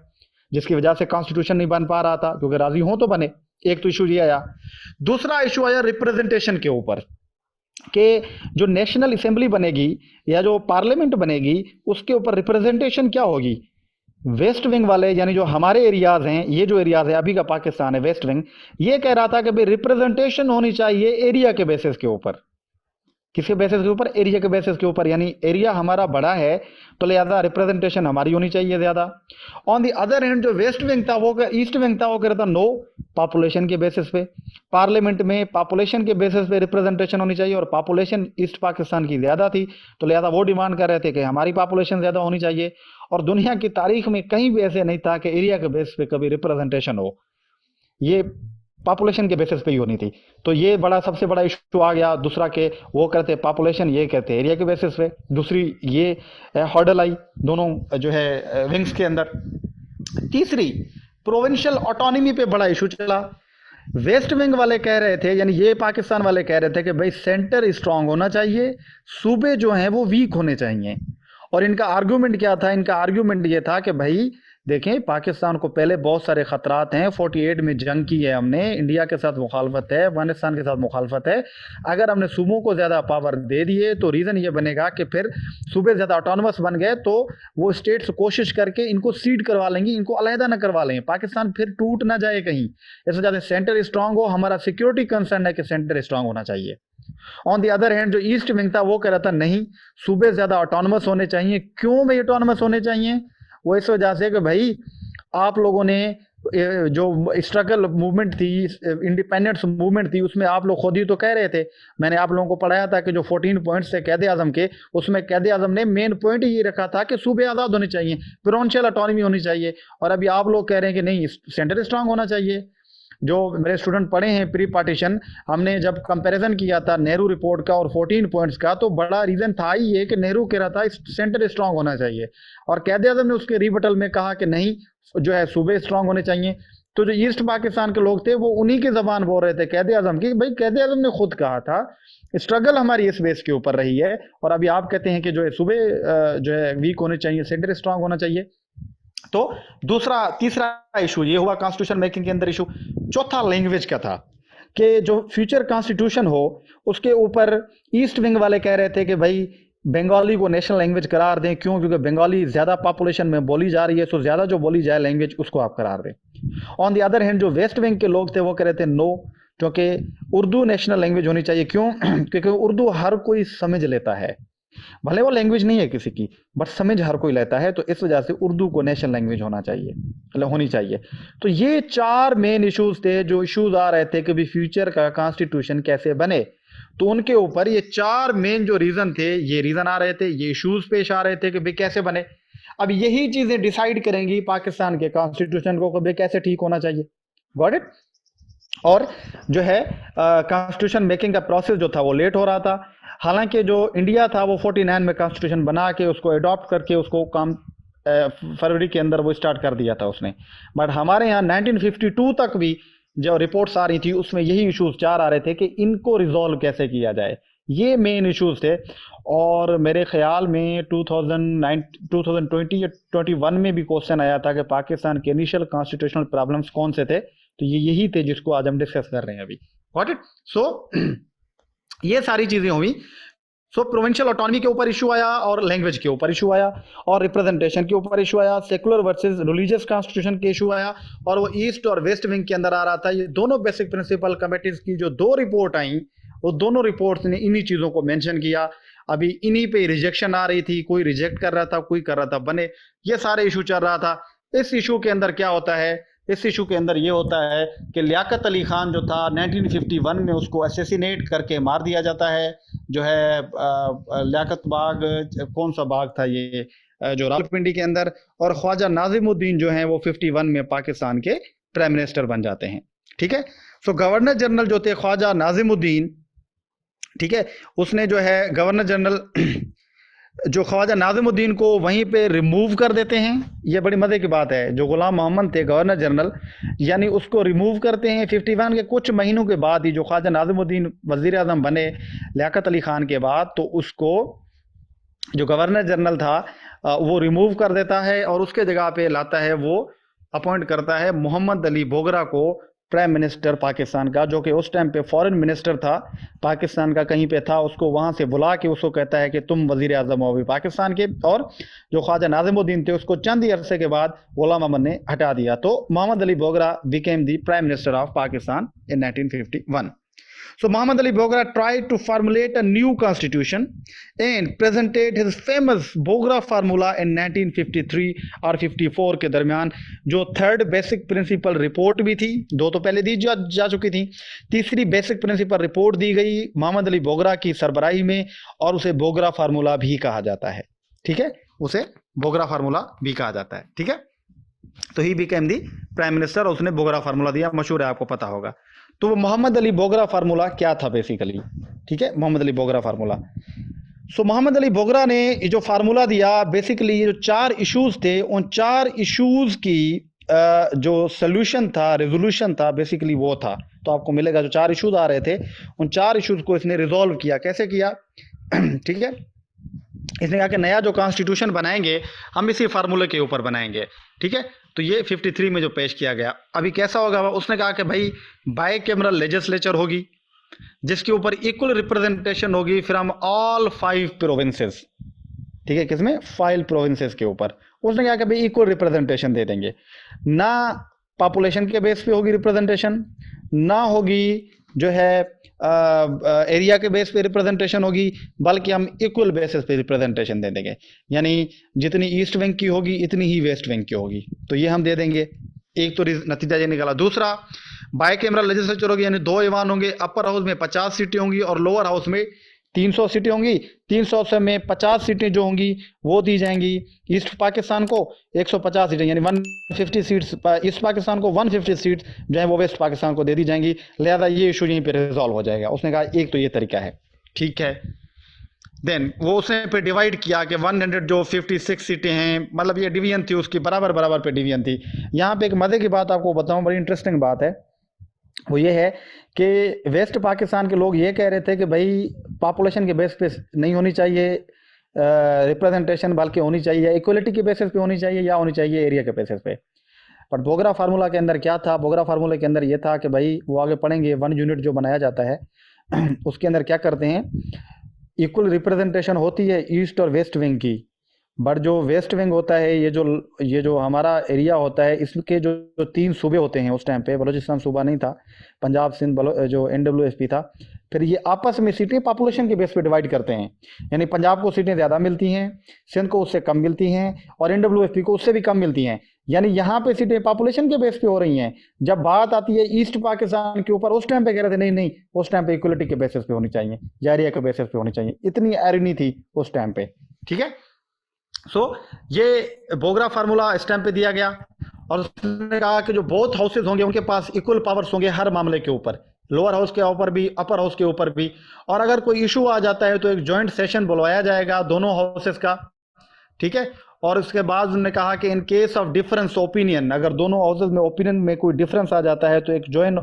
जिसकी वजह से कॉन्स्टिट्यूशन नहीं बन पा रहा था, क्योंकि राजी हो तो बने। एक तो इशू ये आया। दूसरा इशू आया रिप्रेजेंटेशन के ऊपर, कि जो नेशनल असेंबली बनेगी या जो पार्लियामेंट बनेगी उसके ऊपर रिप्रेजेंटेशन क्या होगी। वेस्ट विंग वाले, यानी जो हमारे एरियाज हैं, ये जो एरियाज है अभी का पाकिस्तान है वेस्ट विंग, ये कह रहा था कि भाई रिप्रेजेंटेशन होनी चाहिए एरिया के बेसिस के ऊपर। किसके बेसिस के ऊपर? एरिया के बेसिस के ऊपर, यानी एरिया हमारा बड़ा है तो लिहाजा रिप्रेजेंटेशन हमारी होनी चाहिए ज्यादा। ऑन द अदर हैंड जो वेस्ट विंग था, वो ईस्ट विंग था, वो कह रहा था नो, पॉपुलेशन के बेसिस पे, पार्लियामेंट में पॉपुलेशन के बेसिस पे रिप्रेजेंटेशन होनी चाहिए, और पॉपुलेशन ईस्ट पाकिस्तान की ज्यादा थी तो लिहाजा वो डिमांड कर रहे थे कि हमारी पॉपुलेशन ज्यादा होनी चाहिए। और दुनिया की तारीख में कहीं भी ऐसे नहीं था कि एरिया के बेसिस पे कभी रिप्रेजेंटेशन हो, ये पॉपुलेशन के बेसिस पे ही होनी थी। तो ये बड़ा सबसे बड़ा इशू आ गया। दूसरा के वो कहते पॉपुलेशन, ये कहते एरिया के बेसिस पे। दूसरी ये हर्डल आई दोनों जो है विंग्स के अंदर। तीसरी प्रोविंशियल ऑटोनॉमी पे बड़ा इशू चला। वेस्ट विंग वाले कह रहे थे, यानी ये पाकिस्तान वाले कह रहे थे कि भाई सेंटर स्ट्रांग होना चाहिए, सूबे जो हैं वो वीक होने चाहिए। और इनका आर्गूमेंट क्या था? इनका आर्गूमेंट ये था कि भाई देखें पाकिस्तान को पहले बहुत सारे खतरात हैं, 48 में जंग की है हमने, इंडिया के साथ मुखालफत है, अफगानिस्तान के साथ मुखालफत है। अगर हमने सूबों को ज़्यादा पावर दे दिए तो रीज़न ये बनेगा कि फिर सूबे ज़्यादा ऑटोनमस बन गए तो वो स्टेट्स कोशिश करके इनको सीड करवा लेंगी, इनको अलहदा ना करवा लेंगे, पाकिस्तान फिर टूट ना जाए कहीं। इससे ज़्यादा सेंटर स्ट्रांग हो, हमारा सिक्योरिटी कंसर्न है कि सेंटर स्ट्रांग होना चाहिए। ऑन द अदर हैंड जो ईस्ट विंग था वो कह रहा था नहीं, सूबे ज़्यादा ऑटोनमस होने चाहिए। क्यों भाई ऑटोनमस होने चाहिए? वो इस वजह से कि भाई आप लोगों ने जो स्ट्रगल मूवमेंट थी, इंडिपेंडेंस मूवमेंट थी, उसमें आप लोग खुद ही तो कह रहे थे, मैंने आप लोगों को पढ़ाया था कि जो 14 पॉइंट्स थे कैद आज़म के, उसमें कैद आज़म ने मेन पॉइंट ये रखा था कि सूबे आज़ाद होने चाहिए, प्रोविंशियल ऑटोनॉमी होनी चाहिए। और अभी आप लोग कह रहे हैं कि नहीं, सेंटर स्ट्रांग होना चाहिए। जो मेरे स्टूडेंट पढ़े हैं प्री पार्टीशन, हमने जब कंपैरिजन किया था नेहरू रिपोर्ट का और 14 पॉइंट्स का, तो बड़ा रीज़न था ही ये कि नेहरू कह रहा था सेंटर स्ट्रांग होना चाहिए, और कैद आज़म ने उसके रिबटल में कहा कि नहीं, जो है सूबे स्ट्रांग होने चाहिए। तो जो ईस्ट पाकिस्तान के लोग थे वो उन्हीं की जबान बोल रहे थे कैद आज़म की, भाई कैद आज़म ने खुद कहा था स्ट्रगल हमारी इस बेस के ऊपर रही है, और अभी आप कहते हैं कि जो है सूबे जो है वीक होने चाहिए, सेंटर स्ट्रांग होना चाहिए। तो तीसरा इशू ये हुआ कॉन्स्टिट्यूशन मेकिंग के अंदर इशू। चौथा लैंग्वेज का था कि जो फ्यूचर कॉन्स्टिट्यूशन हो उसके ऊपर ईस्ट विंग वाले कह रहे थे कि भाई बंगाली को नेशनल लैंग्वेज करार दें। क्यों? क्योंकि बंगाली ज़्यादा पॉपुलेशन में बोली जा रही है, तो ज़्यादा जो बोली जाए लैंग्वेज उसको आप करार दें। ऑन द अदर हैंड जो वेस्ट विंग के लोग थे वो कह रहे थे नो, क्योंकि उर्दू नेशनल लैंग्वेज होनी चाहिए। क्यों? क्योंकि उर्दू हर कोई समझ लेता है, भले वो लैंग्वेज नहीं है किसी की, बट समझ हर कोई लेता है, तो इस वजह से उर्दू को नेशनल लैंग्वेज होना चाहिए, मतलब होनी चाहिए। तो ये 4 मेन इश्यूज थे, जो इश्यूज आ रहे थे कि भी फ्यूचर का कॉन्स्टिट्यूशन कैसे बने। तो उनके ऊपर ये 4 मेन जो रीजन थे, ये रीजन आ रहे थे, ये इश्यूज पेश आ रहे थे कि भाई कैसे बने। अब यही चीजें डिसाइड करेंगी पाकिस्तान के कॉन्स्टिट्यूशन को कि भाई कैसे ठीक होना चाहिए। Got it? और जो है कॉन्स्टिट्यूशन मेकिंग का प्रोसेस जो था वो लेट हो रहा था। हालांकि जो इंडिया था वो 49 में कॉन्स्टिट्यूशन बना के उसको अडॉप्ट करके उसको काम फरवरी के अंदर वो स्टार्ट कर दिया था उसने। बट हमारे यहाँ 1952 तक भी जो रिपोर्ट्स आ रही थी उसमें यही इश्यूज 4 आ रहे थे कि इनको रिजॉल्व कैसे किया जाए, ये मेन इश्यूज थे। और मेरे ख्याल में 2020 या 21 में भी क्वेश्चन आया था कि पाकिस्तान के इनिशियल कॉन्स्टिट्यूशनल प्रॉब्लम्स कौन से थे, तो ये यही थे जिसको आज हम डिस्कस कर रहे हैं अभी। Got it? सो ये सारी चीजें हुई। सो प्रोविंशियल ऑटोनॉमी के ऊपर इशू आया, और लैंग्वेज के ऊपर इशू आया, और रिप्रेजेंटेशन के ऊपर इशू आया, सेकुलर वर्सेस रिलीजियस कॉन्स्टिट्यूशन के इशू आया, और वो ईस्ट और वेस्ट विंग के अंदर आ रहा था। ये दोनों बेसिक प्रिंसिपल कमेटीज की जो 2 रिपोर्ट आई, वो दोनों रिपोर्ट्स ने इन्हीं चीजों को मेंशन किया। अभी इन्हीं पे रिजेक्शन आ रही थी, कोई रिजेक्ट कर रहा था, कोई कर रहा था बने, ये सारे इशू चल रहा था। इस इशू के अंदर क्या होता है? इस इशू के अंदर ये होता है कि लियाकत अली खान जो था 1951 में उसको असैसिनेट करके मार दिया जाता है। जो है लियाकत बाग, कौन सा बाग था ये, जो रावलपिंडी के अंदर। और ख्वाजा नाजिमुद्दीन जो हैं वो 51 में पाकिस्तान के प्राइम मिनिस्टर बन जाते हैं। ठीक है? सो गवर्नर जनरल जो थे ख्वाजा नाजिमुद्दीन, ठीक है, उसने जो है गवर्नर जनरल जो ख्वाजा नाजिमुद्दीन को वहीं पे रिमूव कर देते हैं। ये बड़ी मज़े की बात है, जो गुलाम मोहम्मद थे गवर्नर जनरल, यानी उसको रिमूव करते हैं 51 के कुछ महीनों के बाद ही। जो ख्वाजा नाजिमुद्दीन वज़ीर आज़म बने लियाकत अली खान के बाद, तो उसको जो गवर्नर जनरल था वो रिमूव कर देता है, और उसके जगह पे लाता है, वो अपॉइंट करता है मोहम्मद अली बोगरा को प्राइम मिनिस्टर पाकिस्तान का, जो कि उस टाइम पे फॉरेन मिनिस्टर था पाकिस्तान का, कहीं पे था। उसको वहाँ से बुला के उसको कहता है कि तुम वज़ीर आज़म हो अभी पाकिस्तान के। और जो ख्वाजा नाजिमुद्दीन थे उसको चंद ही अरसे के बाद गुलाम मोहम्मद ने हटा दिया। तो Mohammad Ali Bogra became the prime minister of Pakistan in 1951. So Muhammad Ali Bogra tried to formulate a new constitution and presented his famous Bogra formula in 1953 और 54 के दरमियान, जो थर्ड बेसिक प्रिंसिपल रिपोर्ट भी थी, 2 तो पहले दी जा चुकी थी, तीसरी बेसिक प्रिंसिपल रिपोर्ट दी गई मोहम्मद अली बोगरा की सरबराही में, और उसे बोगरा फार्मूला भी कहा जाता है। ठीक है? उसे बोगरा फार्मूला भी कहा जाता है। ठीक है? तो he became the prime minister, और उसने बोगरा फार्मूला दिया, मशहूर है, आपको पता होगा। तो वो मोहम्मद अली बोगरा फार्मूला क्या था बेसिकली? ठीक है, मोहम्मद अली बोगरा फार्मूला। सो मोहम्मद अली बोगरा ने ये जो फार्मूला दिया, बेसिकली ये जो 4 इश्यूज थे, उन 4 इश्यूज की जो सोल्यूशन था, रेजोल्यूशन था, बेसिकली वो था। तो आपको मिलेगा जो 4 इश्यूज आ रहे थे, उन 4 इश्यूज को इसने रिजॉल्व किया। कैसे किया? ठीक है, इसने कहा कि नया जो कॉन्स्टिट्यूशन बनाएंगे हम इसी फार्मूले के ऊपर बनाएंगे, ठीक है। तो ये 53 में जो पेश किया गया। अभी कैसा होगा, उसने कहा कि भाई बाई कैमरल लेजिस्लेचर होगी जिसके ऊपर इक्वल रिप्रेजेंटेशन होगी फ्रॉम ऑल 5 प्रोविंसेस, ठीक है, किसमें 5 प्रोविंसेस के ऊपर। उसने कहा कि भाई इक्वल रिप्रेजेंटेशन दे देंगे, ना पॉपुलेशन के बेस पे होगी रिप्रेजेंटेशन, ना होगी जो है एरिया के बेस पे रिप्रेजेंटेशन होगी, बल्कि हम इक्वल बेसिस पे रिप्रेजेंटेशन दे देंगे। यानी जितनी ईस्ट विंग की होगी इतनी ही वेस्ट विंग की होगी, तो ये हम दे देंगे। एक तो नतीजा ये निकला। दूसरा, बाई कैमरल लेजिस्लेचर होगी, यानी 2 ईवान होंगे। अपर हाउस में 50 सीटें होंगी और लोअर हाउस में 300 सीटें होंगी। 300 में 50 सीटें जो होंगी वो दी जाएंगी ईस्ट पाकिस्तान को, 150 सीटें यानी 150 सीट्स ईस्ट पाकिस्तान को, 150 सीट्स जो है वो वेस्ट पाकिस्तान को दे दी जाएंगी। लिहाजा ये इशू यहीं पे रिजॉल्व हो जाएगा। उसने कहा एक तो ये तरीका है, ठीक है। देन वो उसने पे डिवाइड किया कि 100 जो 56 सीटें हैं, मतलब ये डिवीजन थी उसकी, बराबर बराबर पे डिवीजन थी। यहाँ पे एक मजे की बात आपको बताऊं, बड़ी इंटरेस्टिंग बात है, वो ये है कि वेस्ट पाकिस्तान के लोग ये कह रहे थे कि भाई पॉपुलेशन के बेस पे नहीं होनी चाहिए रिप्रेजेंटेशन, बल्कि होनी चाहिए इक्वलिटी के बेसिस पे होनी चाहिए, या होनी चाहिए एरिया के बेसिस पे। बट बोगरा फार्मूला के अंदर क्या था, बोगरा फार्मूला के अंदर ये था कि भाई वो आगे पढ़ेंगे, 1 यूनिट जो बनाया जाता है उसके अंदर क्या करते हैं, इक्वल रिप्रेजेंटेशन होती है ईस्ट और वेस्ट विंग की। बट जो वेस्ट विंग होता है, ये जो हमारा एरिया होता है, इसके जो 3 सूबे होते हैं, उस टाइम पे बलोचिस्तान सूबा नहीं था, पंजाब सिंध जो NWSP था, फिर ये आपस में सीटें पॉपुलेशन के बेस पे डिवाइड करते हैं। यानी पंजाब को सीटें ज़्यादा मिलती हैं, सिंध को उससे कम मिलती हैं, और NWSP को उससे भी कम मिलती हैं। यानी यहाँ पे सीटें पॉपुलेशन के बेस पे हो रही हैं। जब बात आती है ईस्ट पाकिस्तान के ऊपर, उस टाइम पे कह रहे थे नहीं नहीं, उस टाइम पे इक्वलिटी के बेसिस पे होनी चाहिए या एरिया के बेसिस पे होनी चाहिए। इतनी एरिनी थी उस टाइम पे, ठीक है। ये बोगरा फार्मूला इस टाइम पे दिया गया, और उसने कहा कि जो बोथ हाउसेज होंगे उनके पास इक्वल पावर्स होंगे हर मामले के ऊपर, लोअर हाउस के ऊपर भी, अपर हाउस के ऊपर भी। और अगर कोई इशू आ जाता है तो एक जॉइंट सेशन बुलवाया जाएगा दोनों हाउसेस का, ठीक है। और उसके बाद उन्होंने कहा कि in case of difference opinion, अगर दोनों हाउसेस में ओपिनियन में कोई डिफरेंस आ जाता है तो एक जॉइंट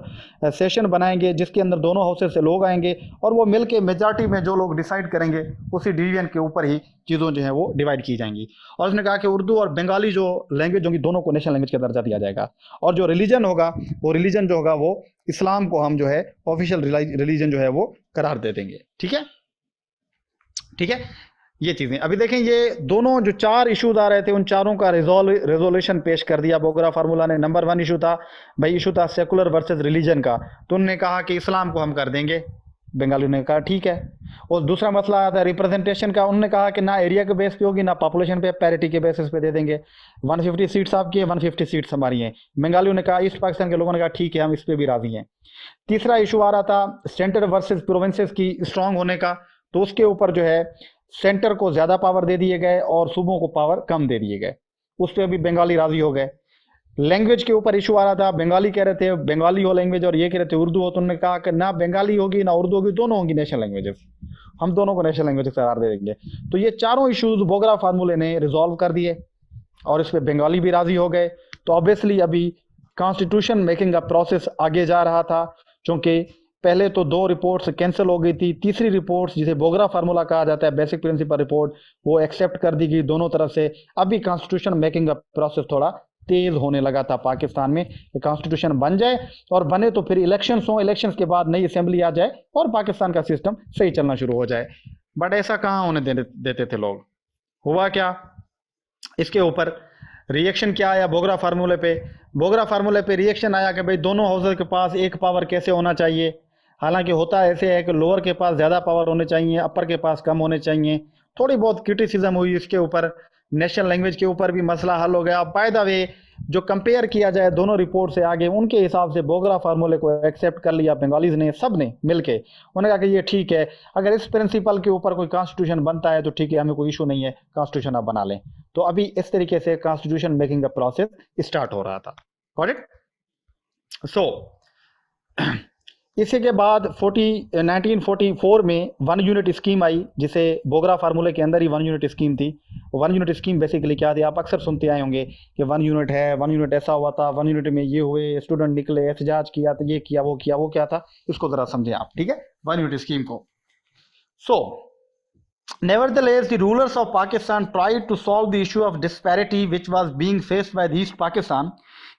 सेशन बनाएंगे जिसके अंदर दोनों हाउसेस से लोग आएंगे, और वो मिलके मेजॉरिटी में जो लोग डिसाइड करेंगे उसी डिवीजन के ऊपर ही चीज़ों जो है वो डिवाइड की जाएंगी। और उसने कहा कि उर्दू और बंगाली जो लैंग्वेज होंगी दोनों को नेशनल लैंग्वेज का दर्जा दिया जाएगा। और जो रिलीजन होगा, वो रिलीजन जो होगा वो इस्लाम को हम जो है ऑफिशियल रिलीजन जो है वो करार दे देंगे, ठीक है, ठीक है। ये चीजें अभी देखें, ये दोनों जो 4 इश्यूज आ रहे थे उन चारों का रेजोल्यूशन पेश कर दिया बोगरा फार्मूला ने। नंबर 1 इशू था, भाई इशू था सेकुलर वर्सेस रिलीजन का, तो उन्होंने कहा कि इस्लाम को हम कर देंगे, बंगाली ने कहा ठीक है। और दूसरा मसला आया था रिप्रेजेंटेशन का, उन्होंने कहा कि ना एरिया के बेस पे होगी ना पॉपुलेशन पे, पैरिटी के बेसिस पे दे देंगे। 150 सीट्स आपकी है, 150 सीट्स हमारी हैं। बंगालियों ने कहा, ईस्ट पाकिस्तान के लोगों ने कहा ठीक है, हम इस पर भी राजी हैं। तीसरा इशू आ रहा था सेंटर वर्सेज प्रोविंसेस की स्ट्रांग होने का, तो उसके ऊपर जो है सेंटर को ज्यादा पावर दे दिए गए और सूबों को पावर कम दे दिए गए। उस पर भी बंगाली राजी हो गए। लैंग्वेज के ऊपर इशू आ रहा था, बंगाली कह रहे थे बंगाली हो लैंग्वेज, और ये कह रहे थे उर्दू हो। तो उन्होंने कहा कि ना बंगाली होगी ना उर्दू होगी, दोनों होंगी नेशनल लैंग्वेजेस, हम दोनों को नेशनल लैंग्वेज करार दे देंगे। तो ये चारों इशूज बोगरा फार्मूले ने रिजॉल्व कर दिए और इस पर बंगाली भी राजी हो गए। तो ऑब्वियसली अभी कॉन्स्टिट्यूशन मेकिंग का प्रोसेस आगे जा रहा था, क्योंकि पहले तो 2 रिपोर्ट्स कैंसिल हो गई थी। तीसरी रिपोर्ट जिसे बोगरा फार्मूला कहा जाता है, बेसिक प्रिंसिपल रिपोर्ट, वो एक्सेप्ट कर दी गई दोनों तरफ से। अभी कॉन्स्टिट्यूशन मेकिंग का प्रोसेस थोड़ा तेज होने लगा था पाकिस्तान में, कॉन्स्टिट्यूशन बन जाए और बने तो फिर इलेक्शंस हो, इलेक्शंस के बाद नई असेंबली आ जाए और पाकिस्तान का सिस्टम सही चलना शुरू हो जाए। बट ऐसा कहाँ होने देते थे लोग। हुआ क्या, इसके ऊपर रिएक्शन क्या आया बोगरा फार्मूले पे। बोगरा फार्मूले पे रिएक्शन आया कि भाई दोनों हाउसेस के पास एक पावर कैसे होना चाहिए। हालांकि होता ऐसे है कि लोअर के पास ज़्यादा पावर होने चाहिए, अपर के पास कम होने चाहिए। थोड़ी बहुत क्रिटिसिज्म हुई इसके ऊपर, नेशनल लैंग्वेज के ऊपर भी मसला हल हो गया। बाय द वे जो कंपेयर किया जाए दोनों रिपोर्ट से आगे, उनके हिसाब से बोगरा फार्मूले को एक्सेप्ट कर लिया बंगालीज ने, सब ने मिलके। उन्होंने कहा कि ये ठीक है, अगर इस प्रिंसिपल के ऊपर कोई कॉन्स्टिट्यूशन बनता है तो ठीक है, हमें कोई इशू नहीं है, कॉन्स्टिट्यूशन आप बना लें। तो अभी इस तरीके से कॉन्स्टिट्यूशन मेकिंग का प्रोसेस स्टार्ट हो रहा था। Got it. सो इसी के बाद 1944 में 1 यूनिट स्कीम आई, जिसे बोगरा फार्मूले के अंदर ही 1 यूनिट स्कीम थी। 1 यूनिट स्कीम बेसिकली क्या थी, आप अक्सर सुनते आए होंगे कि 1 यूनिट है, 1 यूनिट ऐसा हुआ था, 1 यूनिट में ये हुए, स्टूडेंट निकले, एहतजाज किया, तो ये किया, वो किया, वो क्या था, इसको जरा समझें आप, ठीक है, 1 यूनिट स्कीम को। सो Nevertheless, the rulers of Pakistan tried to solve the issue of disparity which was being faced by the East Pakistan.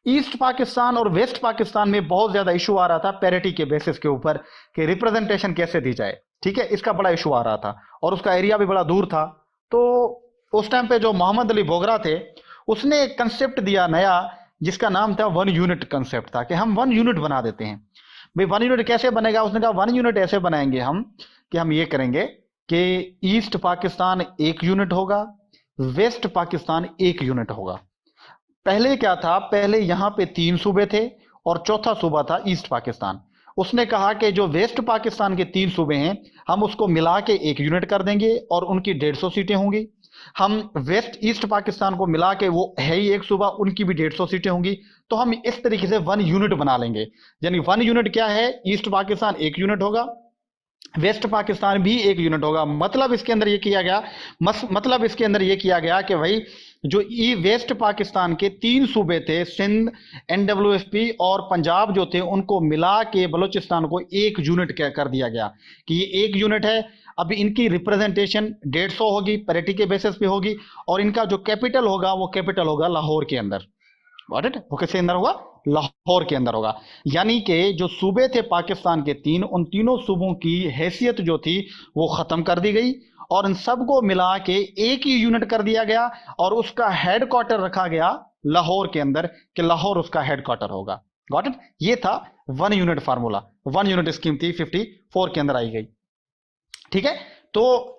East Pakistan और वेस्ट पाकिस्तान में बहुत ज्यादा इशू आ रहा था पैरिटी के बेसिस के ऊपर कि रिप्रेजेंटेशन कैसे दी जाए, ठीक है, इसका बड़ा इशू आ रहा था और उसका एरिया भी बड़ा दूर था। तो उस टाइम पे जो मोहम्मद अली बोगरा थे उसने एक कंसेप्ट दिया नया जिसका नाम था वन यूनिट कंसेप्ट था कि हम वन यूनिट बना देते हैं। भाई वन यूनिट कैसे बनेगा? उसने कहा वन यूनिट ऐसे बनाएंगे हम कि हम ये करेंगे कि ईस्ट पाकिस्तान एक यूनिट होगा, वेस्ट पाकिस्तान एक यूनिट होगा। पहले क्या था, पहले यहां पे 3 सूबे थे और चौथा सूबा था ईस्ट पाकिस्तान। उसने कहा कि जो वेस्ट पाकिस्तान के 3 सूबे हैं हम उसको मिला के एक यूनिट कर देंगे और उनकी 150 सीटें होंगी। हम वेस्ट ईस्ट पाकिस्तान को मिला के, वो है ही एक सूबा, उनकी भी 150 सीटें होंगी। तो हम इस तरीके से वन यूनिट बना लेंगे। यानी वन यूनिट क्या है? ईस्ट पाकिस्तान एक यूनिट होगा, वेस्ट पाकिस्तान भी एक यूनिट होगा। मतलब इसके अंदर ये किया गया, मतलब इसके अंदर ये किया गया कि भाई जो वेस्ट पाकिस्तान के 3 सूबे थे, सिंध, NWFP और पंजाब जो थे, उनको मिला के बलूचिस्तान को एक यूनिट कर दिया गया कि ये एक यूनिट है। अभी इनकी रिप्रेजेंटेशन 150 होगी, पैरिटी के बेसिस पे होगी और इनका जो कैपिटल होगा वो कैपिटल होगा लाहौर के अंदर। Got it? वो किसके अंदर होगा? लाहौर के अंदर होगा। यानी कि जो सूबे थे पाकिस्तान के 3, उन तीनों सूबों की हैसियत जो थी वो खत्म कर दी गई और इन सबको मिला के एक ही यूनिट कर दिया गया और उसका हेडक्वार्टर रखा गया लाहौर के अंदर कि लाहौर उसका हेडक्वार्टर होगा। Got it? ये था one unit formula, one unit scheme थी, 54 के अंदर आई गई। ठीक है, तो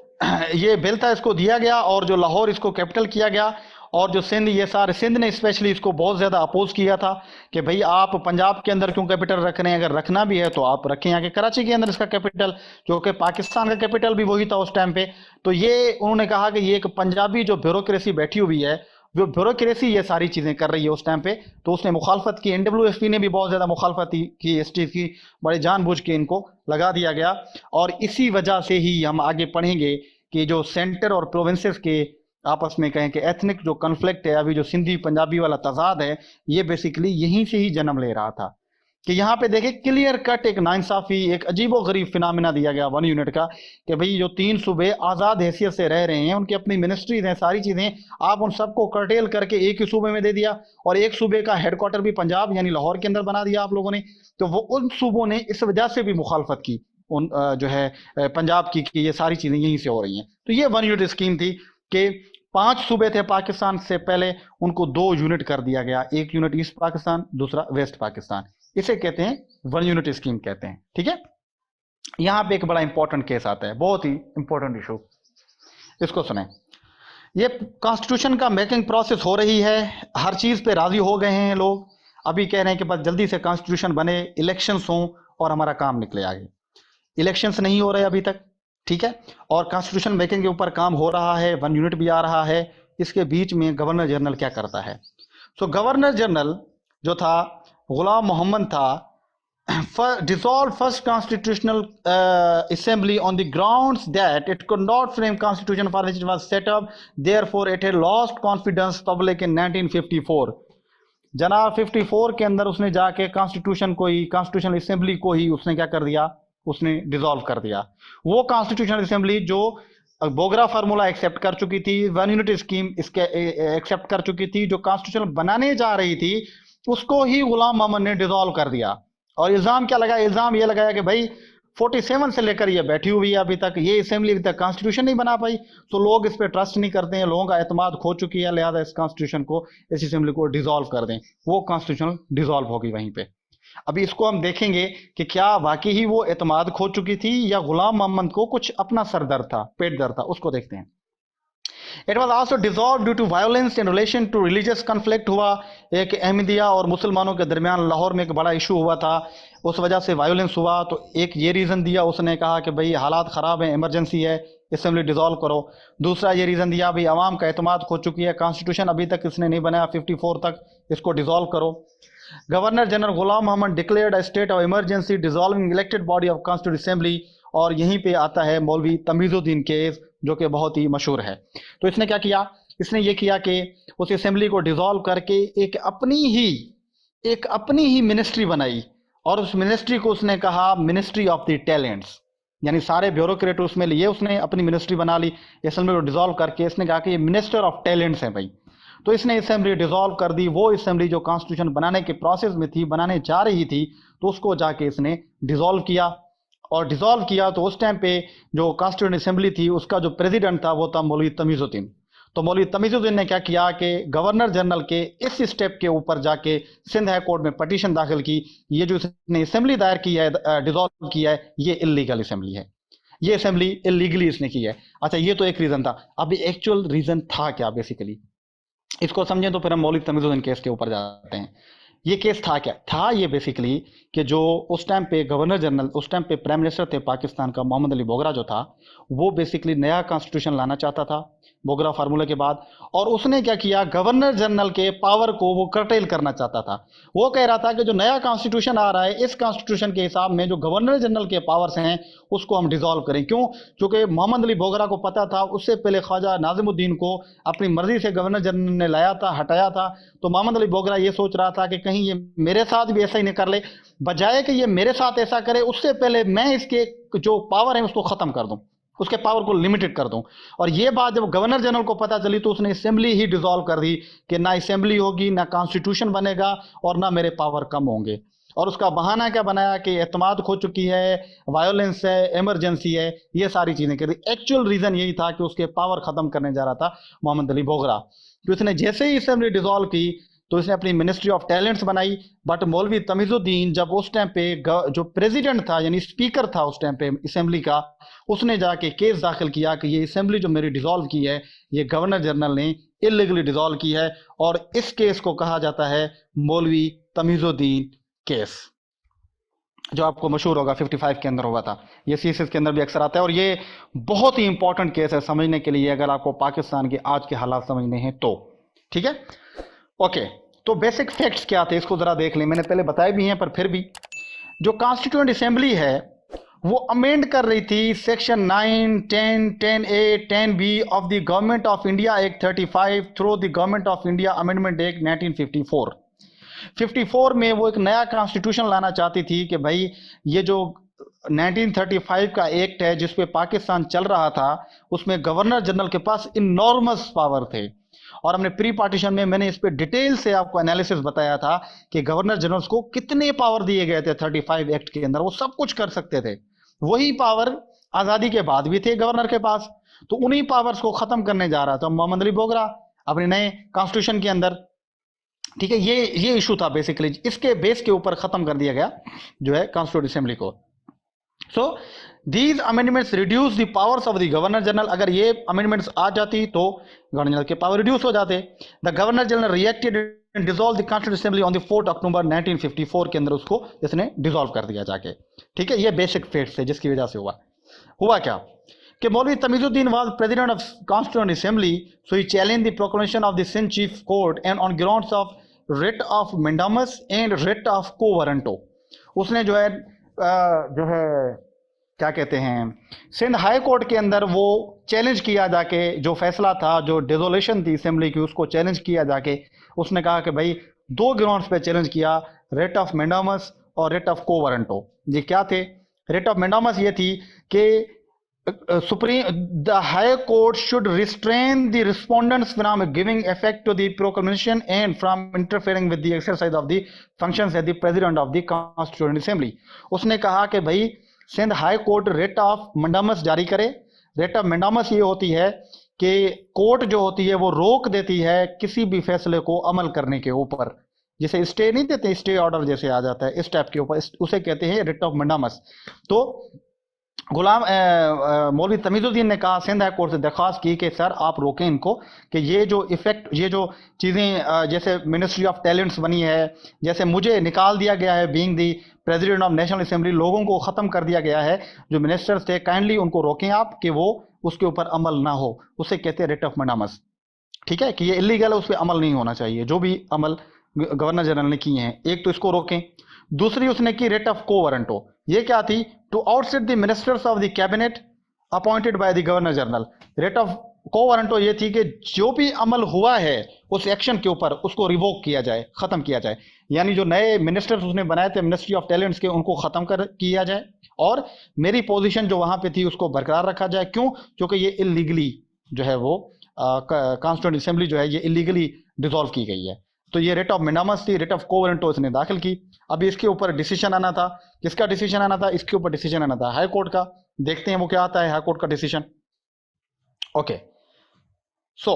ये बिल था, इसको दिया गया और जो लाहौर इसको कैपिटल किया गया और जो सिंध, ये सारे सिंध ने स्पेशली इसको बहुत ज़्यादा अपोज किया था कि भाई आप पंजाब के अंदर क्यों कैपिटल रख रहे हैं? अगर रखना भी है तो आप रखें यहाँ के कराची के अंदर इसका कैपिटल, जो कि पाकिस्तान का कैपिटल भी वही था उस टाइम पे। तो ये उन्होंने कहा कि ये एक पंजाबी जो ब्यूरोक्रेसी बैठी हुई है, जो ब्यूरोक्रेसी ये सारी चीज़ें कर रही है उस टाइम पे, तो उसने मुखालफत की। NWFP ने भी बहुत ज़्यादा मुखालफत की इस चीज़ की, बड़े जानबूझ के इनको लगा दिया गया। और इसी वजह से ही हम आगे पढ़ेंगे कि जो सेंटर और प्रोविंसेस के आपस में कहें कि एथनिक जो कन्फ्लिक्ट है, अभी जो सिंधी पंजाबी वाला तजाद है, ये बेसिकली यहीं से ही जन्म ले रहा था कि यहाँ पे देखें क्लियर कट एक नाइंसाफी, एक अजीबो गरीब फिनामिना दिया गया वन यूनिट का कि भाई जो 3 सूबे आज़ाद हैसियत से रह रहे हैं, उनकी अपनी मिनिस्ट्रीज हैं, सारी चीज़ें, आप उन सबको कर्टेल करके एक ही सूबे में दे दिया और एक सूबे का हेडक्वार्टर भी पंजाब यानी लाहौर के अंदर बना दिया आप लोगों ने। तो वो उन सूबों ने इस वजह से भी मुखालफत की, उन जो है पंजाब की, ये सारी चीज़ें यहीं से हो रही हैं। तो ये वन यूनिट स्कीम थी कि 5 सूबे थे पाकिस्तान से पहले, उनको 2 यूनिट कर दिया गया, एक यूनिट ईस्ट पाकिस्तान, दूसरा वेस्ट पाकिस्तान। इसे कहते हैं वन यूनिट स्कीम कहते हैं। ठीक है, यहां पे एक बड़ा इंपॉर्टेंट केस आता है, बहुत ही इंपॉर्टेंट इशू, इसको सुने। ये कॉन्स्टिट्यूशन का मेकिंग प्रोसेस हो रही है, हर चीज पे राजी हो गए हैं लोग, अभी कह रहे हैं कि बस जल्दी से कॉन्स्टिट्यूशन बने, इलेक्शंस हों और हमारा काम निकले आगे। इलेक्शंस नहीं हो रहे अभी तक, ठीक है, और कॉन्स्टिट्यूशन मेकिंग के ऊपर काम हो रहा है, वन यूनिट भी आ रहा है। इसके बीच में गवर्नर जनरल क्या करता है? सो गवर्नर जनरल जो था गुलाम मोहम्मद था, dissolved first constitutional assembly on the grounds that it could not frame constitution for which it was set up, therefore it had lost confidence public in 1954। जनाब 54 के अंदर उसने जाके कॉन्स्टिट्यूशन को ही, कॉन्स्टिट्यूशनल असेंबली को ही उसने क्या कर दिया? उसने डिसॉल्व कर दिया। वो कॉन्स्टिट्यूशनल असेंबली जो बोगरा फार्मूला एक्सेप्ट कर चुकी थी, वन यूनिट स्कीम इसके एक्सेप्ट कर चुकी थी, जो कॉन्स्टिट्यूशन बनाने जा रही थी, उसको ही गुलाम मोहम्मद ने डिसॉल्व कर दिया। और इल्जाम क्या लगाया? इल्जाम ये लगाया कि भाई 47 से लेकर ये बैठी हुई है अभी तक, ये असेंबली अभी तक कॉन्स्टिट्यूशन नहीं बना पाई, तो लोग इस पर ट्रस्ट नहीं करते हैं, लोगों का एतमाद खो चुकी है, लिहाजा इस कॉन्स्टिट्यूशन को, इस असेंबली को डिसॉल्व कर दें। वो कॉन्स्टिट्यूशन डिसॉल्व होगी वहीं पे। अभी इसको हम देखेंगे कि क्या वाकई ही वो एतमाद खो चुकी थी या गुलाम मोहम्मद को कुछ अपना सर दर्द था, पेट दर्द था, उसको देखते हैं। It was also dissolve due to violence in relation to religious conflict हुआ, एक अहमदिया और मुसलमानों के दरमियान लाहौर में एक बड़ा इशू हुआ था, उस वजह से वायोलेंस हुआ। तो एक ये रीज़न दिया उसने, कहा कि भाई हालात ख़राब हैं, इमरजेंसी है, असेंबली डिसॉल्व करो। दूसरा ये रीज़न दिया भाई आवाम का एतमाद खो चुकी है, कॉन्स्टिट्यूशन अभी तक इसने नहीं बनाया 54 तक, इसको डिसॉल्व करो। Governor general Ghulam Mohammad declared a state of emergency dissolving elected body of constitution assembly, और यहीं पे आता है मौलवी तमीज़ुद्दीन केस जो कि बहुत ही मशहूर है। तो इसने क्या किया? इसने ये किया कि उस असेंबली को डिसॉल्व करके एक अपनी ही मिनिस्ट्री बनाई और उस मिनिस्ट्री को उसने कहा मिनिस्ट्री ऑफ द टैलेंट्स। यानी सारे ब्यूरोक्रेट उसमें लिए, उसने अपनी मिनिस्ट्री बना ली, असेंबली को डिसॉल्व करके इसने कहा कि ये मिनिस्टर ऑफ टैलेंट्स हैं भाई। तो इसने असेंबली डिसॉल्व कर दी। वो असेंबली जो कॉन्स्टिट्यूशन बनाने के प्रोसेस में थी, बनाने जा रही थी, तो उसको जाके इसने डिसॉल्व किया। और डिसॉल्व किया तो उस टाइम पे जो कॉन्स्टिट्यूंट असेंबली थी उसका जो प्रेसिडेंट था वो था मौलवी तमीजुद्दीन। तो मौलवी तमीजुद्दीन ने क्या किया कि गवर्नर जनरल के इस स्टेप के ऊपर जाके सिंध हाई कोर्ट में पटिशन दाखिल की, ये जो इसने असेंबली दायर की है, डिसॉल्व किया है, ये इलीगल असेंबली है, ये असेंबली इलीगली इसने की है। अच्छा, ये तो एक रीजन था। अब एक्चुअल रीजन था क्या बेसिकली, इसको समझें तो फिर हम मौलवी तमीजुद्दीन केस के ऊपर जाते हैं। ये केस था क्या? था ये बेसिकली कि जो उस टाइम पे गवर्नर जनरल, उस टाइम पे प्राइम मिनिस्टर थे पाकिस्तान का, मोहम्मद अली बोगरा जो था, वो बेसिकली नया कॉन्स्टिट्यूशन लाना चाहता था बोगरा फार्मूला के बाद। और उसने क्या किया, गवर्नर जनरल के पावर को वो कर्टेल करना चाहता था। वो कह रहा था कि जो नया कॉन्स्टिट्यूशन आ रहा है, इस कॉन्स्टिट्यूशन के हिसाब में जो गवर्नर जनरल के पावर्स हैं उसको हम डिसॉल्व करें। क्यों? क्योंकि मोहम्मद अली बोगरा को पता था, उससे पहले ख्वाजा नाजिमुद्दीन को अपनी मर्जी से गवर्नर जनरल ने लाया था, हटाया था। तो मोहम्मद अली बोगरा ये सोच रहा था कि कहीं ये मेरे साथ भी ऐसा ही नहीं कर ले, बजाय कि ये मेरे साथ ऐसा करे उससे पहले मैं इसके जो पावर है उसको खत्म कर दूं, उसके पावर को लिमिटेड कर दूं। और ये बात जब गवर्नर जनरल को पता चली तो उसने असेंबली ही डिसॉल्व कर दी कि ना असेंबली होगी, ना कॉन्स्टिट्यूशन बनेगा और ना मेरे पावर कम होंगे। और उसका बहाना क्या बनाया कि एतमाद खो चुकी है, वायोलेंस है, इमरजेंसी है, ये सारी चीजें कर दी। एक्चुअल रीजन यही था कि उसके पावर खत्म करने जा रहा था मोहम्मद अली बोगरा। तो इसने जैसे ही असेंबली डिसॉल्व की तो इसने अपनी मिनिस्ट्री ऑफ टैलेंट्स बनाई। बट मौलवी तमीजुद्दीन जब उस टाइम पे जो प्रेसिडेंट था, यानी स्पीकर था उस टाइम पे असेंबली का, उसने जाके केस दाखिल किया कि ये असेंबली जो मेरी डिसॉल्व की है, ये गवर्नर जनरल ने इलीगली डिसॉल्व की है। और इस केस को कहा जाता है मौलवी तमीजुद्दीन केस, जो आपको मशहूर होगा 55 के अंदर हुआ था। ये सीएसएस के अंदर भी अक्सर आता है और ये बहुत ही इंपॉर्टेंट केस है समझने के लिए, अगर आपको पाकिस्तान के आज के हालात समझने हैं तो। ठीक है, ओके। तो बेसिक फैक्ट्स क्या थे इसको जरा देख लें। मैंने पहले बताए भी हैं पर फिर भी, जो कॉन्स्टिट्यूएंट असेंबली है वो अमेंड कर रही थी section 9, 10, 10A, 10B of the government of India act 35 through the government of India amendment act 1954। 54 में वो एक नया कॉन्स्टिट्यूशन लाना चाहती थी कि भाई ये जो 1935 का एक्ट है जिस पे पाकिस्तान चल रहा था, उसमें गवर्नर जनरल के पास इनॉर्मस पावर थे। और हमने प्री पार्टीशन में मैंने इस पे डिटेल से आपको एनालिसिस बताया था कि गवर्नर जनरल्स को कितने पावर दिए गए थे 35 एक्ट के अंदर, वो सब कुछ कर सकते थे। वही पावर आजादी के बाद भी थे गवर्नर के पास। तो उन्हीं पावर्स को खत्म करने जा रहा था मोहम्मद अली बोगरा अपने नए कॉन्स्टिट्यूशन के अंदर। ठीक है, ये इशू था बेसिकली, इसके बेस के ऊपर खत्म कर दिया गया जो है कॉन्स्टिट्यूंट असेंबली को। So these amendments reduce the powers of the governor general. अगर ये अमेंडमेंट्स आ जाती तो गवर्नर जनरल के पावर रिड्यूस हो जाते। The governor general reacted and dissolve the constituent assembly on the 4 अक्टूबर 1954 के अंदर उसको इसने डिसॉल्व कर दिया जाके। ठीक है, ये बेसिक फैक्ट्स है जिसकी वजह से हुआ क्या कि मौलवी Tamizuddin was president of constituent assembly, so he challenge the proclamation of the Sindh chief court and on grounds of writ of mandamus and writ of quo warranto. उसने जो है क्या कहते हैं, सिंध हाई कोर्ट के अंदर वो चैलेंज किया जाके, जो फैसला था, जो डिसोल्यूशन थी असेंबली की, उसको चैलेंज किया जाके। उसने कहा कि भाई 2 ग्राउंड्स पे चैलेंज किया, रिट ऑफ मेंडामस और रिट ऑफ को वारंटो। ये क्या थे? रिट ऑफ मेंडामस ये थी कि the high court should restrain the respondents from giving effect to the proclamation and from interfering with the exercise of the functions as the president of the constituent assembly। उसने कहा कि भाई Sindh high court writ of mandamus जारी करे। Writ of मंडामस ये होती है कि कोर्ट जो होती है वो रोक देती है किसी भी फैसले को अमल करने के ऊपर, जैसे स्टे नहीं देते, स्टे ऑर्डर जैसे आ जाता है इस टाइप के ऊपर, उसे कहते हैं रिट ऑफ मंडामस। तो गुलाम मौलवी तमीजुद्दीन ने कहा, सिंध हाई कोर्ट से दरख्वास्त की कि सर आप रोकें इनको, कि ये जो इफेक्ट, ये जो चीज़ें जैसे मिनिस्ट्री ऑफ टैलेंट्स बनी है, जैसे मुझे निकाल दिया गया है being the president of national assembly, लोगों को ख़त्म कर दिया गया है, जो मिनिस्टर्स थे, काइंडली उनको रोकें आप कि वो उसके ऊपर अमल ना हो। उसे कहते हैं रिट ऑफ मंडामस। ठीक है, कि ये इलीगल है, उस पर अमल नहीं होना चाहिए, जो भी अमल गवर्नर जनरल ने किए हैं। एक तो इसको रोकें। दूसरी उसने की रिट ऑफ को वारंटो। ये क्या थी? To outset the ministers of the cabinet appointed by the governor general. Writ of quo warranto ये थी कि जो भी अमल हुआ है उस एक्शन के ऊपर उसको रिवोक किया जाए, खत्म किया जाए। यानी जो नए मिनिस्टर्स उसने बनाए थे मिनिस्ट्री ऑफ टैलेंट्स के, उनको खत्म कर किया जाए और मेरी पोजीशन जो वहां पे थी उसको बरकरार रखा जाए। क्यों? क्योंकि ये इलीगली जो है वो कॉन्स्टिट्यूएंट असेंबली जो है ये इलीगली डिसॉल्व की गई है। तो ये रिट ऑफ मिनामस थी, रिट ऑफ को वारंटो इसने दाखिल की। अभी इसके ऊपर डिसीजन आना था। किसका डिसीजन आना था? इसके ऊपर डिसीजन आना था हाई कोर्ट का। देखते हैं वो क्या आता है हाई कोर्ट का डिसीजन। ओके, सो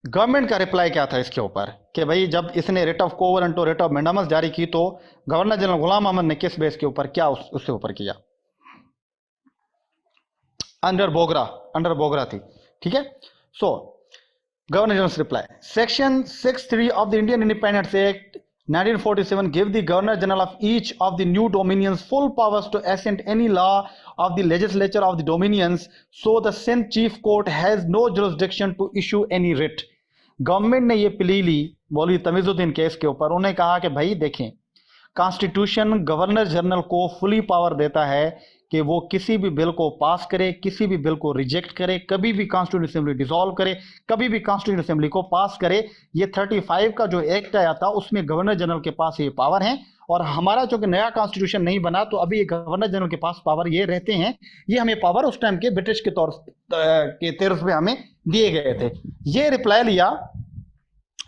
गवर्नमेंट का रिप्लाई क्या था इसके ऊपर कि भाई जब इसने writ of quo warranto, writ of mandamus जारी की तो गवर्नर जनरल गुलाम अहमद ने किस बेस के ऊपर क्या उसके ऊपर किया? अंडर बोगरा थी। ठीक है, so governor general reply, section 63 of the Indian Independence Act 1947 give the Governor General of each of the new dominions full powers to assent any law of the legislature of the dominions, so the Sindh Chief Court has no jurisdiction to issue any writ। Government ने ये plea ली मौलवी Tamizuddin case के ऊपर। उन्होंने कहा कि भाई देखें, कॉन्स्टिट्यूशन गवर्नर जनरल को फुली पावर देता है कि वो किसी भी बिल को पास करे, किसी भी बिल को रिजेक्ट करे, कभी भी कॉन्स्टिट्यूंट असेंबली डिसॉल्व करे, कभी भी कॉन्स्टिट्यूंट असेंबली को पास करे। ये 35 का जो एक्ट आया था उसमें गवर्नर जनरल के पास ये पावर है। और हमारा जो कि नया कॉन्स्टिट्यूशन नहीं बना तो अभी ये गवर्नर जनरल के पास पावर ये रहते हैं। ये हमें पावर उस टाइम के ब्रिटिश के तौर के तरफ में हमें दिए गए थे। ये रिप्लाई लिया,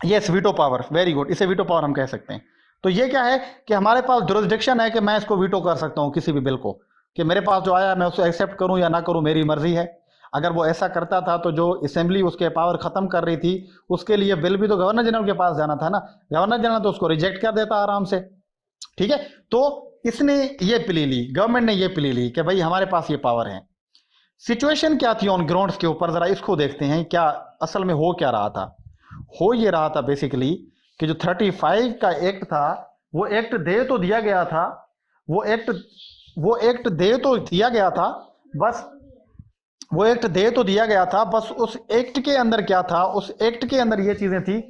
yes veto power, very good, इसे वीटो पावर हम कह सकते हैं। तो ये क्या है कि हमारे पास जुरिसडिक्शन है कि मैं इसको वीटो कर सकता हूं किसी भी बिल को, कि मेरे पास जो आया मैं उसको एक्सेप्ट करूं या ना करूं, मेरी मर्जी है। अगर वो ऐसा करता था तो जो असेंबली उसके पावर खत्म कर रही थी उसके लिए बिल भी तो गवर्नर जनरल के पास जाना था ना। गवर्नर जनरल तो उसको रिजेक्ट कर देता आराम से। ठीक है, तो इसने ये प्ली ली, गवर्नमेंट ने ये प्ली ली कि भाई हमारे पास ये पावर है। सिचुएशन क्या थी ऑन ग्राउंड्स के ऊपर, जरा इसको देखते हैं क्या असल में हो क्या रहा था। हो ये रहा था बेसिकली कि जो 35 का एक्ट था वो एक्ट दे तो दिया गया था, वो एक्ट दे तो दिया गया था, बस वो एक्ट दे तो दिया गया था, बस उस एक्ट के अंदर क्या था, उस एक्ट के अंदर ये चीजें थी,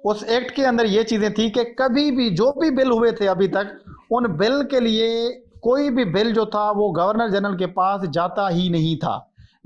उस एक्ट के अंदर ये चीजें थी कि कभी भी जो भी बिल हुए थे अभी तक, उन बिल के लिए कोई भी बिल जो था वो गवर्नर जनरल के पास जाता ही नहीं था।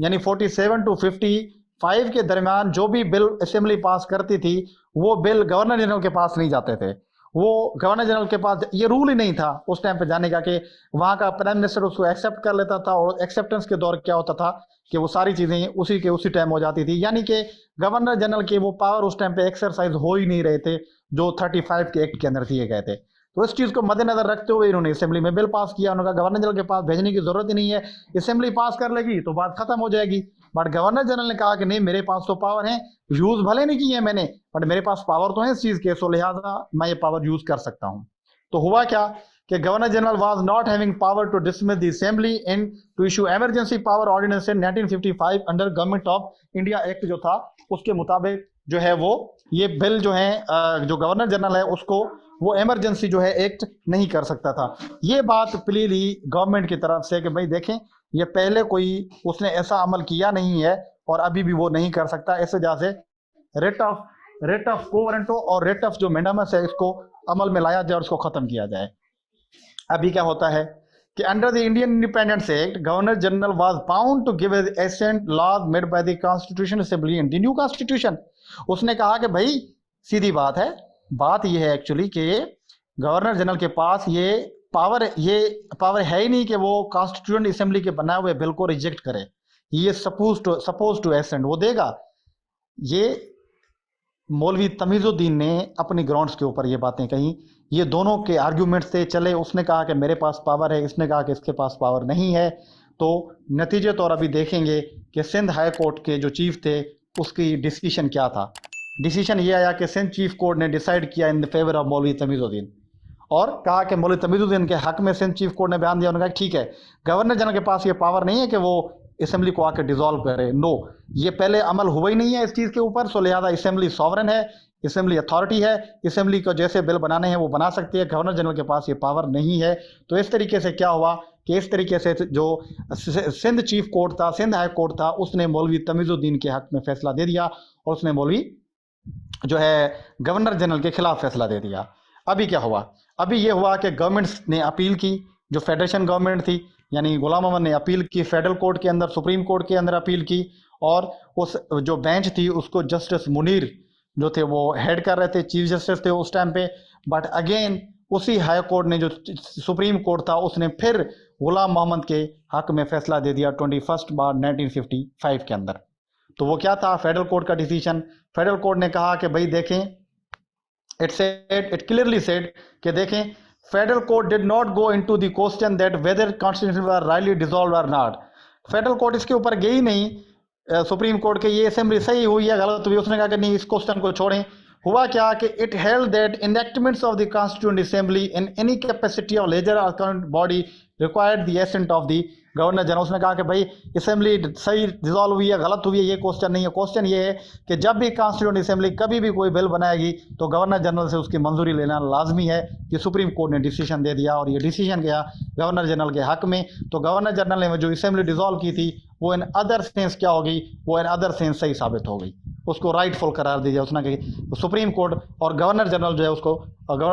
यानी 47 to 55 के दरमियान जो भी बिल असेंबली पास करती थी वो बिल गवर्नर जनरल के पास नहीं जाते थे। वो गवर्नर जनरल के पास ये रूल ही नहीं था उस टाइम पे जाने का कि वहां का प्राइम मिनिस्टर उसको एक्सेप्ट कर लेता था। और एक्सेप्टेंस के दौर क्या होता था कि वो सारी चीजें उसी टाइम हो जाती थी। यानी कि गवर्नर जनरल के वो पावर उस टाइम पे एक्सरसाइज हो ही नहीं रहे थे जो 35 के एक्ट के अंदर दिए गए थे। तो इस चीज को मद्देनजर रखते हुए इन्होंने असेंबली में बिल पास किया। उन्होंने गवर्नर जनरल के पास भेजने की जरूरत ही नहीं है, असेंबली पास कर लेगी तो बात खत्म हो जाएगी। बट गवर्नर जनरल ने कहा कि नहीं, मेरे पास तो पावर है, यूज भले नहीं की है मैंने बट मेरे पास पावर तो है इस चीज के, सो लिहाजा मैं ये पावर यूज कर सकता हूं। तो हुआ क्या कि governor general was not having power to dismiss the assembly and to issue emergency power ordinance in 1955 under government of India act जो था उसके मुताबिक जो है वो ये बिल जो है जो गवर्नर जनरल है उसको वो इमरजेंसी जो है एक्ट नहीं कर सकता था। ये बात प्ली ली गवर्नमेंट की तरफ से कि भाई देखें ये पहले कोई उसने ऐसा अमल किया नहीं है और अभी भी वो नहीं कर सकता। इस वजह से रिट ऑफ को वारंटो और रिट ऑफ जो मैंडामस है इसको अमल में लाया जाए और इसको खत्म किया जाए। अभी क्या होता है कि under the Indian independence act governor general was bound to give assent laws made by the constitution assembly in the new constitution. उसने कहा कि भाई सीधी बात है, बात यह है एक्चुअली कि गवर्नर जनरल के पास ये पावर है ही नहीं कि वो कॉन्स्टिट्यूएंट असेंबली के बनाए हुए बिल को रिजेक्ट करे। ये सपोज टू एसेंट वो देगा। ये मौलवी तमीजुद्दीन ने अपनी ग्राउंड्स के ऊपर ये बातें कही। ये दोनों के आर्ग्यूमेंट्स थे चले, उसने कहा कि मेरे पास पावर है, इसने कहा कि इसके पास पावर नहीं है। तो नतीजे तौर अभी देखेंगे कि सिंध हाई कोर्ट के जो चीफ थे उसकी डिसीजन क्या था। डिसीजन ये आया कि सिंध चीफ कोर्ट ने डिसाइड किया इन फेवर ऑफ मौलवी तमीजुद्दीन और कहा कि मौलवी तमीजुद्दीन के हक में सिंध चीफ कोर्ट ने बयान दिया। उन्होंने कहा ठीक है, गवर्नर जनरल के पास ये पावर नहीं है कि वो असेंबली को आकर डिसॉल्व करे। नो, ये पहले अमल हुआ ही नहीं है इस चीज़ के ऊपर, सो लिहाजा असेंबली सॉवरन है, असेंबली अथॉरिटी है, असेंबली को जैसे बिल बनाने हैं वो बना सकती है, गवर्नर जनरल के पास ये पावर नहीं है। तो इस तरीके से क्या हुआ कि इस तरीके से जो सिंध चीफ कोर्ट था, सिंध हाई कोर्ट था, उसने मौलवी तमीजुद्दीन के हक में फैसला दे दिया और उसने मौलवी जो है गवर्नर जनरल के खिलाफ फैसला दे दिया। अभी क्या हुआ, अभी ये हुआ कि गवर्नमेंट ने अपील की, जो फेडरेशन गवर्नमेंट थी यानी गुलाम मोहम्मद ने अपील की फेडरल कोर्ट के अंदर, सुप्रीम कोर्ट के अंदर अपील की, और उस जो बेंच थी उसको जस्टिस मुनीर जो थे वो हेड कर रहे थे, चीफ जस्टिस थे उस टाइम पे। बट अगेन उसी हाई कोर्ट ने, जो सुप्रीम कोर्ट था, उसने फिर गुलाम मोहम्मद के हक में फैसला दे दिया 21 मार्च 1955 के अंदर। तो वो क्या था, फेडरल कोर्ट का डिसीजन। फेडरल कोर्ट ने कहा कि भाई देखें, इट क्लियरली सेड कि देखें, federal court did not go into the question that whether constitution were rightly dissolved और नॉट। फेडरल कोर्ट इसके ऊपर गई नहीं, सुप्रीम कोर्ट के ये असेंबली सही हुई या गलत हुई, उसने कहा कि नहीं, इस क्वेश्चन को छोड़ें। हुआ क्या कि it held that इनएक्टमेंट्स of the constituent assembly in any capacity of ledger account body required the ascent of the governor general. उसने कहा कि भाई असेंबली सही डिसॉल्व हुई है, गलत हुई है, ये क्वेश्चन नहीं है। क्वेश्चन ये है कि जब भी कॉन्स्टिट्यूएंट असेंबली कभी भी कोई बिल बनाएगी तो गवर्नर जनरल से उसकी मंजूरी लेना लाजमी है। कि सुप्रीम कोर्ट ने डिसीजन दे दिया और ये डिसीजन गया गवर्नर जनरल के हक में। तो गवर्नर जनरल ने जो असेंबली डिसॉल्व की थी वो इन अदर सेंस क्या हो गई, वो इन अदर सेंस सही साबित हो गई, उसको राइटफुल करार दिया उसने कि सुप्रीम कोर्ट और गवर्नर जनरल जो है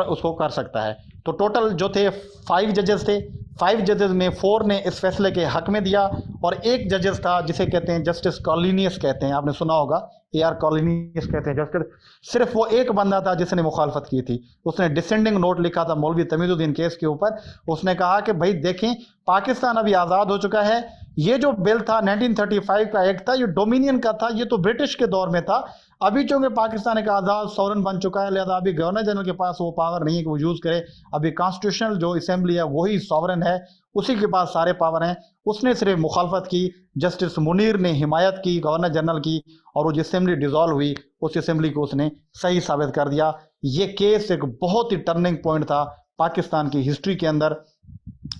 उसको कर सकता है। तो टोटल जो थे 5 जजेस थे, 5 जजेस में 4 ने इस फैसले के हक में दिया, और एक जजेस था जिसे कहते हैं जस्टिस कॉलिनियस कहते हैं, आपने सुना होगा, AR कॉलिनियस कहते हैं जस्टिस। सिर्फ वो एक बंदा था जिसने मुखालफत की थी, उसने डिसेंडिंग नोट लिखा था मौलवी तमीजुद्दीन केस के ऊपर। उसने कहा कि भाई देखें, पाकिस्तान अभी आज़ाद हो चुका है, ये जो बिल था 1935 का एक्ट था, ये डोमिनियन का था, ये तो ब्रिटिश के दौर में था। अभी चूंकि पाकिस्तान एक आज़ाद सॉवरन बन चुका है, लिहाजा अभी गवर्नर जनरल के पास वो पावर नहीं है कि वो यूज़ करे। अभी कॉन्स्टिट्यूशनल जो असेंबली है वही सॉवरन है, उसी के पास सारे पावर हैं। उसने सिर्फ मुखालफत की, जस्टिस मुनीर ने हिमायत की गवर्नर जनरल की, और वो जो असेंबली डिसॉल्व हुई उस असेंबली को उसने सही साबित कर दिया। ये केस एक बहुत ही टर्निंग पॉइंट था पाकिस्तान की हिस्ट्री के अंदर,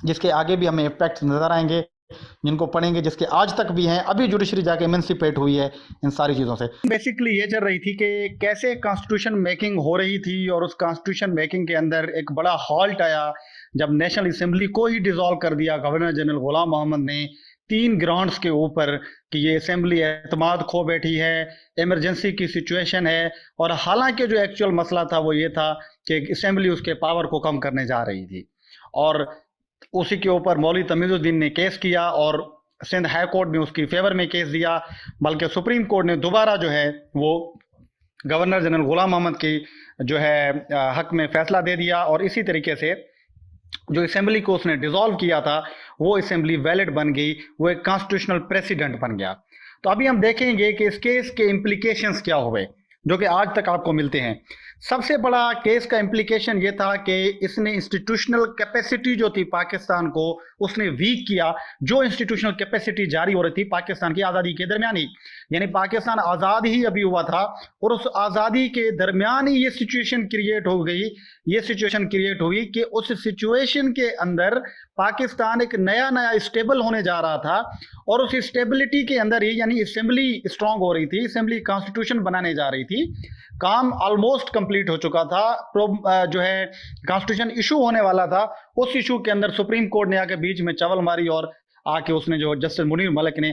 जिसके आगे भी हमें इम्पैक्ट नजर आएंगे, जिनको पढ़ेंगे, जिसके आज तक भी हैं। अभी जुडिशरी जाके एमेंसिपेट हुई है इन सारी चीज़ों से। बेसिकली ये चल रही थी कि कैसे कॉन्स्टिट्यूशन मेकिंग हो रही थी, और उस कॉन्स्टिट्यूशन मेकिंग के अंदर एक बड़ा हॉल्ट आया जब नेशनल असेंबली को ही डिसॉल्व कर दिया गवर्नर जनरल गुलाम मोहम्मद ने 3 ग्राउंड्स के ऊपर कि ये असेंबली एतमाद खो बैठी है, इमरजेंसी की सिचुएशन है। और हालांकि जो एक्चुअल मसला था वो ये था कि असेंबली उसके पावर को कम करने जा रही थी, और उसी के ऊपर मौलवी तमीजुद्दीन ने केस किया और सिंध हाई कोर्ट ने उसकी फेवर में केस दिया। बल्कि सुप्रीम कोर्ट ने दोबारा जो है वो गवर्नर जनरल गुलाम मोहम्मद की जो है हक में फैसला दे दिया, और इसी तरीके से जो असेंबली को उसने डिसॉल्व किया था वो असेंबली वैलिड बन गई, वो एक कॉन्स्टिट्यूशनल प्रेसिडेंट बन गया। तो अभी हम देखेंगे कि इस केस के इम्प्लीकेशंस क्या हुए जो कि आज तक आपको मिलते हैं। सबसे बड़ा केस का इम्प्लीकेशन ये था कि इसने इंस्टीट्यूशनल कैपेसिटी जो थी पाकिस्तान को उसने वीक किया, जो इंस्टीट्यूशनल कैपेसिटी जारी हो रही थी पाकिस्तान की आज़ादी के दरमियान ही। यानी पाकिस्तान आज़ाद ही अभी हुआ था, और उस आज़ादी के दरमियान ही ये सिचुएशन क्रिएट हो गई, ये सिचुएशन क्रिएट हुई कि उस सिचुएशन के अंदर पाकिस्तान एक नया नया स्टेबल होने जा रहा था, और उस स्टेबिलिटी के अंदर ही यानी असेंबली स्ट्रांग हो रही थी, असेंबली कॉन्स्टिट्यूशन बनाने जा रही थी, काम ऑलमोस्ट कंप्लीट हो चुका था, जो है कॉन्स्टिट्यूशन इशू होने वाला था। उस इशू के अंदर सुप्रीम कोर्ट ने आके बीच में चवल मारी, और आके उसने जो जस्टिस मुनीर मलिक ने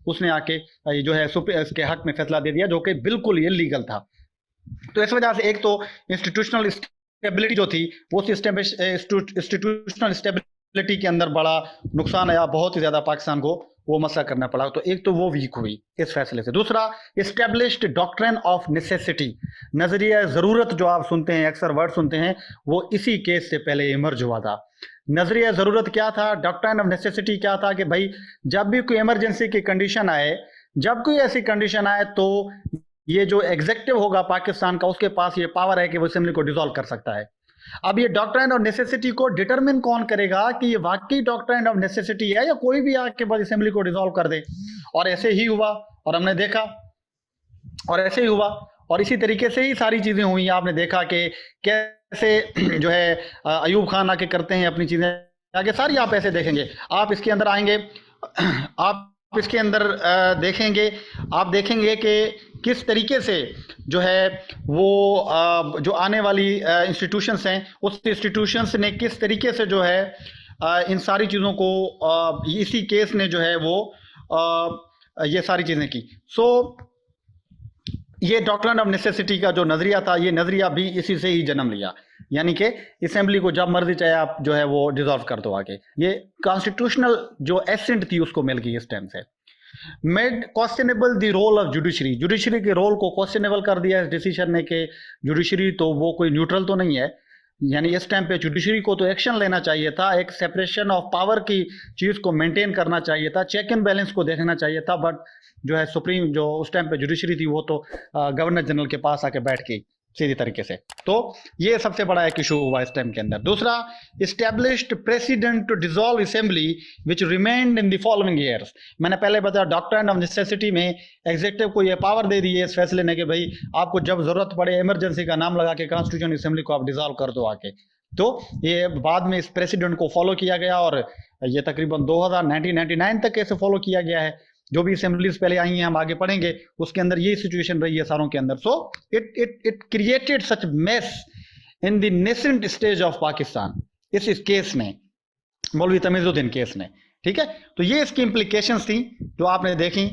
उसने आके जो है इसके हक में फैसला दे दिया, जो कि बिल्कुल इलीगल था। तो इस वजह से एक तो इंस्टीट्यूशनल स्टेबिलिटी जो थी वो इंस्टीट्यूशनल स्टेबिलिटी के अंदर बड़ा नुकसान आया, बहुत ही ज्यादा पाकिस्तान को वो मसला करना पड़ा। तो एक तो वो वीक हुई इस फैसले से। दूसरा, एस्टेब्लिश्ड डॉक्ट्रिन ऑफ नेसेसिटी, नजरिया ज़रूरत जो आप सुनते हैं, अक्सर वर्ड सुनते हैं, वो इसी केस से पहले इमर्ज हुआ था। नजरिया ज़रूरत क्या था, डॉक्ट्रिन ऑफ नेसेसिटी क्या था कि भाई जब भी कोई इमरजेंसी की कंडीशन आए, जब कोई ऐसी कंडीशन आए तो ये जो एग्जेक्टिव होगा पाकिस्तान का उसके पास ये पावर है कि वो असेंबली को डिसॉल्व कर सकता है। अब ये डॉक्ट्रिन ऑफ नेसेसिटी को डिटरमिन कौन करेगा कि ये वाकई डॉक्ट्रिन ऑफ नेसेसिटी है या कोई भी आके बाद असेंबली को डिसॉल्व कर दे। और ऐसे ही हुआ, और हमने देखा, और ऐसे ही हुआ, और इसी तरीके से ही सारी चीजें हुई। आपने देखा कि कैसे जो है अयूब खान आके करते हैं अपनी चीजें आगे, सारी आप ऐसे देखेंगे। आप इसके अंदर आएंगे, आप इसके अंदर देखेंगे, आप देखेंगे कि किस तरीके से जो है वो जो आने वाली इंस्टीट्यूशंस हैं उस इंस्टीट्यूशंस ने किस तरीके से जो है इन सारी चीज़ों को इसी केस ने जो है वो ये सारी चीज़ें की। सो ये डॉक्ट्रिन ऑफ नेसेसिटी का जो नजरिया था, ये नजरिया भी इसी से ही जन्म लिया, यानी कि असेंबली को जब मर्जी चाहे आप जो है वो डिसॉल्व कर दो आके। ये कॉन्स्टिट्यूशनल जो एसेंट थी उसको मिल गई इस टाइम से। Made questionable the role of judiciary, judiciary के रोल को क्वेश्चनेबल कर दिया इस डिसीजन ने कि जुडिशरी तो वो कोई न्यूट्रल तो नहीं है, यानी इस टाइम पे जुडिशरी को तो एक्शन लेना चाहिए था, एक सेपरेशन ऑफ पावर की चीज को मेंटेन करना चाहिए था, चेक एंड बैलेंस को देखना चाहिए था। बट जो है सुप्रीम जो उस टाइम पे जुडिशरी थी वो तो गवर्नर जनरल के पास आके बैठ गई सीधी तरीके से। तो ये सबसे बड़ा एक इशू हुआ इस टाइम के अंदर। दूसरा, established president to dissolve assembly which remained in the following years. मैंने पहले बताया डॉक्ट्रिन ऑफ नेसेसिटी में एग्जीक्यूटिव को ये पावर दे दी है इस फैसले ने कि भाई आपको जब जरूरत पड़े इमरजेंसी का नाम लगा के कॉन्स्टिट्यूशन असेंबली को आप डिसॉल्व कर दो आके। तो ये बाद में इस प्रेसिडेंट को फॉलो किया गया और ये तकरीबन 1999 तक ऐसे फॉलो किया गया है। जो भी असेंबलीज पहले आई हैं हम आगे पढ़ेंगे उसके अंदर यही सिचुएशन रही है सारों के अंदर। So it created such mess in the nascent stage of Pakistan इस केस ने, मौलवी तमीजुद्दीन केस ने। ठीक है, तो ये इसकी इंप्लीकेशंस थी जो आपने देखी।